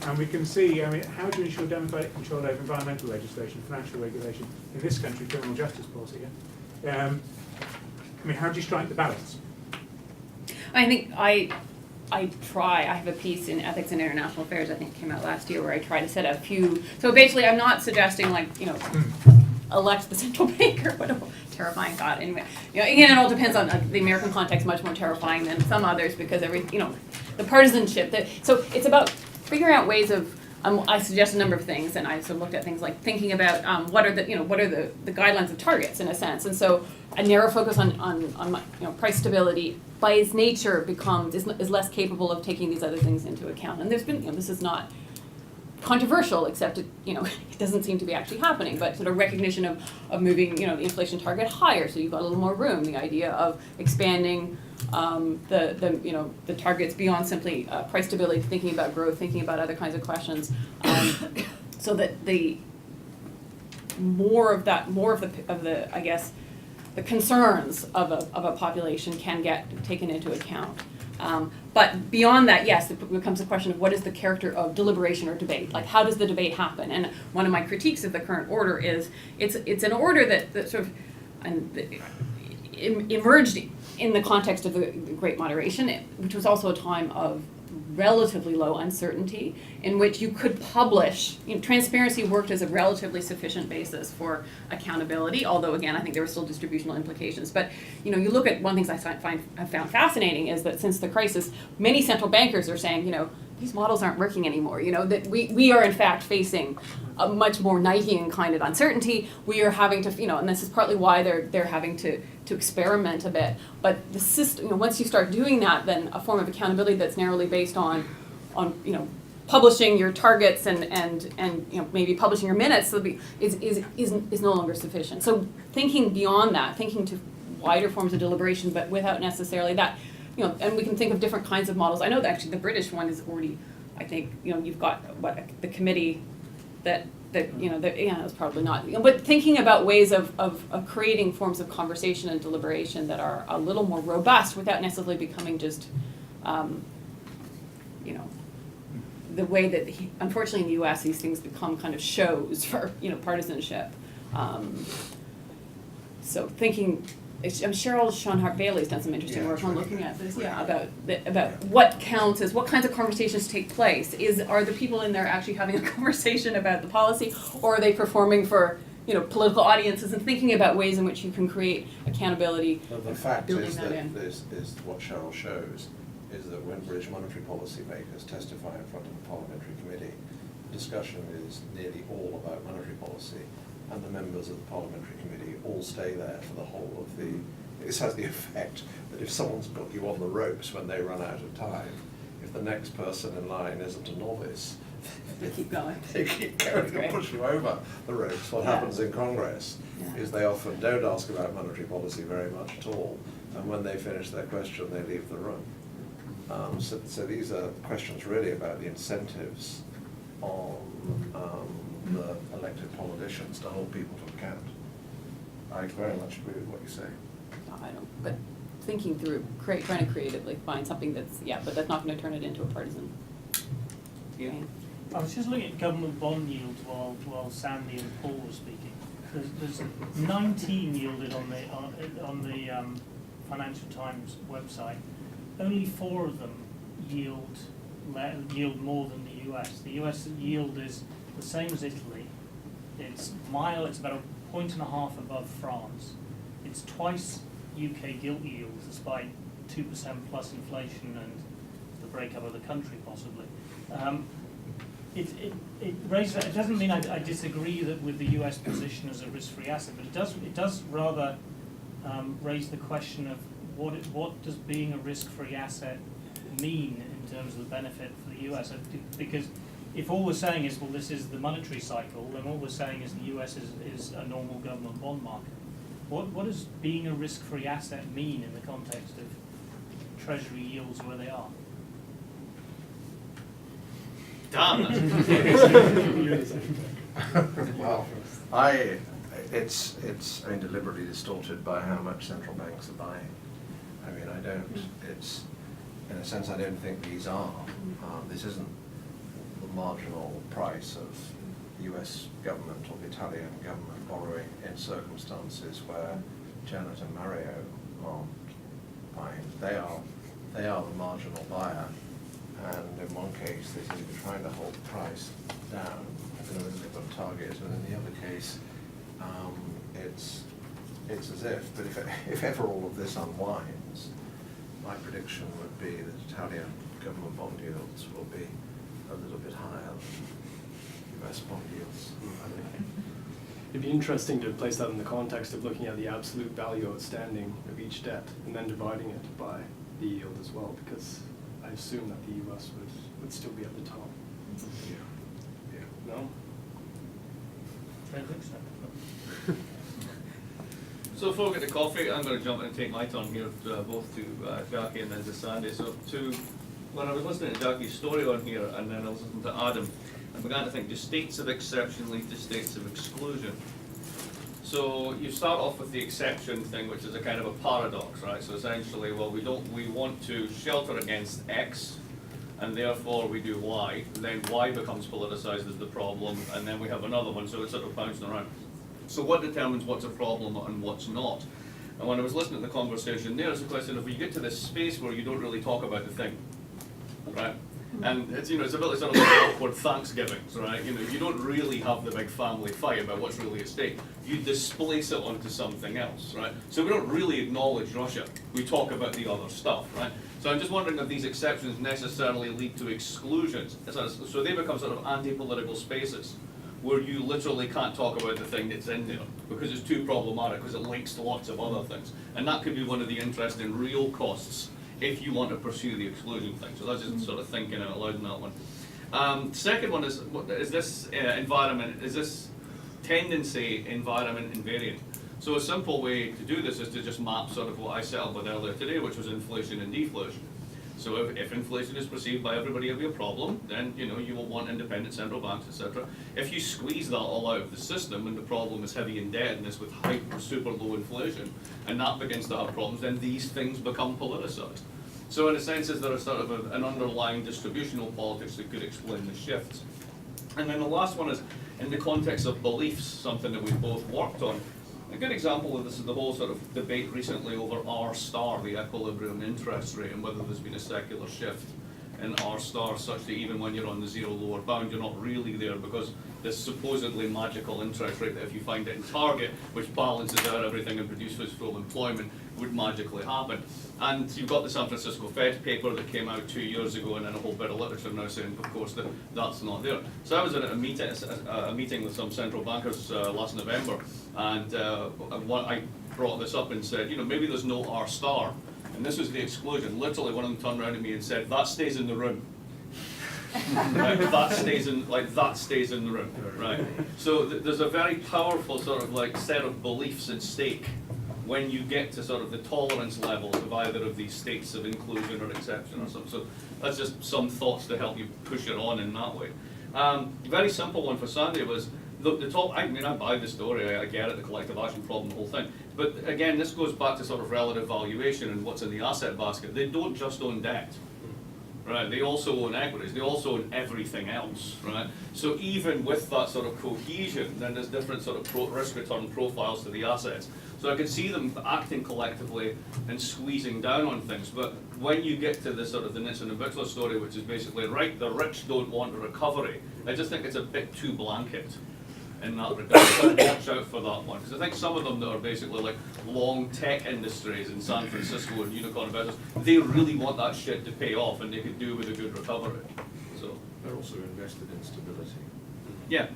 And we can see, I mean, how do you ensure democratic control over environmental legislation, financial regulation, in this country, criminal justice policy? I mean, how do you strike the balance? I think I have a piece in Ethics and International Affairs, I think came out last year, where I try to set a few, so basically I'm not suggesting, like, you know, elect the central banker, what a terrifying thought. Anyway, you know, again, it all depends on the American context, much more terrifying than some others, because the partisanship, so it's about figuring out ways of, I suggest a number of things, and I sort of looked at things like thinking about what are the guidelines of targets in a sense, and so a narrow focus on price stability by its nature is less capable of taking these other things into account. And there's been, this is not controversial, except it doesn't seem to be actually happening, but sort of recognition of moving the inflation target higher, so you've got a little more room. The idea of expanding the targets beyond simply price stability, thinking about growth, thinking about other kinds of questions, so that the more of the I guess the concerns of a population can get taken into account. But beyond that, yes, it becomes a question of what is the character of deliberation or debate? Like, how does the debate happen? And one of my critiques of the current order is it's an order that sort of emerged in the context of the Great Moderation, which was also a time of relatively low uncertainty, in which you could publish. Transparency worked as a relatively sufficient basis for accountability, although again I think there were still distributional implications. But you look at one of the things I've found fascinating is that since the crisis, many central bankers are saying, these models aren't working anymore. That we are in fact facing a much more Knightian kind of uncertainty. We are having to, and this is partly why they're having to experiment a bit. But the system, once you start doing that, then a form of accountability that's narrowly based on publishing your targets and maybe publishing your minutes is no longer sufficient. So thinking beyond that, thinking to wider forms of deliberation, but without necessarily that. And we can think of different kinds of models. I know that actually the British one is already, I think, you've got the committee that it's probably not. But thinking about ways of creating forms of conversation and deliberation that are a little more robust without necessarily becoming just, the way that unfortunately in the U.S. these things become kind of shows for partisanship. So thinking, I'm Cheryl Schoenhart Bailey's done some interesting Yeah, work it's on really looking good. at this, Really yeah, about what counts as, what kinds of conversations take place. Are the people in there actually having a conversation about the policy, or are they performing for, political audiences and thinking about ways in which you can create accountability, But the fact building is that that in? is what Cheryl shows, is that when British monetary policy makers testify in front of a parliamentary committee, the discussion is nearly all about monetary policy, and the members of the parliamentary committee all stay there for the whole of the. This has the effect that if someone's got you on the ropes when they run out of time, if the next person in line isn't a novice, they keep going. they keep going Great. and push you over the ropes. What Yeah. happens in Congress Yeah. is they often don't ask about monetary policy very much at all, and when they finish their question, they leave the room. So these are questions really about the incentives on the elected politicians to hold people to account. I very much agree with what you say. I don't, but thinking through, trying to creatively find something that's, but that's not gonna turn it into a partisan thing. I was just looking at government bond yields while Sandy and Paul were speaking. There's 19 yielded on the Financial Times website. Only 4 of them yield more than the US. The US yield is the same as Italy. It's about a point and a half above France. It's twice UK gilt yields, despite 2% plus inflation and the breakup of the country possibly. It raises. It doesn't mean I disagree with the US position as a risk-free asset, but it does rather raise the question of what does being a risk-free asset mean in terms of the benefit for the US? Because if all we're saying is, well, this is the monetary cycle, then all we're saying is the US is a normal government bond market. What does being a risk-free asset mean in the context of Treasury yields where they are? Damn. Well, it's deliberately distorted by how much central banks are buying. In a sense, I don't think these are. This isn't the marginal price of the US government or the Italian government borrowing in circumstances where Janet and Mario aren't buying. They are the marginal buyer. And in one case, they seem to be trying to hold the price down, they've got a target, and in the other case, it's as if, but if ever all of this unwinds, my prediction would be that Italian government bond yields will be a little bit higher than US bond yields. It'd be interesting to place that in the context of looking at the absolute value outstanding of each debt and then dividing it by the yield as well, because I assume that the US would still be at the top. Yeah. No? I don't think so. So before we get to coffee, I'm going to jump in and take my turn here, both to Jackie and then to Sandy. So when I was listening to Jackie's story on here, and then I was listening to Adam, I began to think, do states of exception lead to states of exclusion? So you start off with the exception thing, which is a kind of a paradox, right? So essentially, well, we want to shelter against X, and therefore we do Y. Then Y becomes politicized as the problem, and then we have another one, so it's sort of bouncing around. So what determines what's a problem and what's not? And when I was listening to the conversation there's a question of, you get to this space where you don't really talk about the thing, right? And it's, it's a bit sort of like awkward Thanksgivings, right? You don't really have the big family fight about what's really at stake. You displace it onto something else, right? So we don't really acknowledge Russia. We talk about the other stuff, right? So I'm just wondering if these exceptions necessarily lead to exclusions. So they become sort of anti-political spaces where you literally can't talk about the thing that's in there because it's too problematic, because it links to lots of other things. And that could be one of the interesting real costs if you want to pursue the exclusion thing. So that's just sort of thinking out loud in that one. Second one is this is this tendency environment invariant? So a simple way to do this is to just map sort of what I set up with earlier today, which was inflation and deflation. So if inflation is perceived by everybody to be a problem, then you will want independent central banks, etc. If you squeeze that all out of the system and the problem is heavy indebtedness with super low inflation, and that begins to have problems, then these things become politicized. So in a sense, is there a sort of an underlying distributional politics that could explain the shifts? And then the last one is in the context of beliefs, something that we've both worked on. A good example of this is the whole sort of debate recently over R star, the equilibrium interest rate, and whether there's been a secular shift in R star such that even when you're on the zero lower bound, you're not really there because this supposedly magical interest rate that if you find it in target, which balances out everything and produces full employment, would magically happen. And you've got the San Francisco Fed paper that came out 2 years ago, and then a whole bit of literature now saying, of course, that that's not there. So I was at a meeting with some central bankers last November, and I brought this up and said, you know, maybe there's no R star. And this was the exclusion. Literally, one of them turned around to me and said, "That stays in the room." Right? That stays in the room, right? So there's a very powerful sort of like set of beliefs at stake when you get to sort of the tolerance levels of either of these states of inclusion or exception or something. So that's just some thoughts to help you push it on in that way. Very simple one for Sandy was the top. I mean, I buy the story. I get it, the collective action problem, the whole thing. But again, this goes back to sort of relative valuation and what's in the asset basket. They don't just own debt. Right, they also own equities, they also own everything else, right? So even with that sort of cohesion, then there's different sort of risk-return profiles to the assets. So I can see them acting collectively and squeezing down on things, but when you get to the sort of the Nixon and Bixler story, which is basically, right, the rich don't want a recovery, I just think it's a bit too blanket in that regard. So watch out for that one, because I think some of them that are basically like long tech industries in San Francisco and unicorn investors, they really want that shit to pay off, and they could do with a good recovery. So They're also invested in stability. yeah,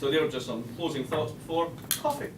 so they're just some closing thoughts before coffee.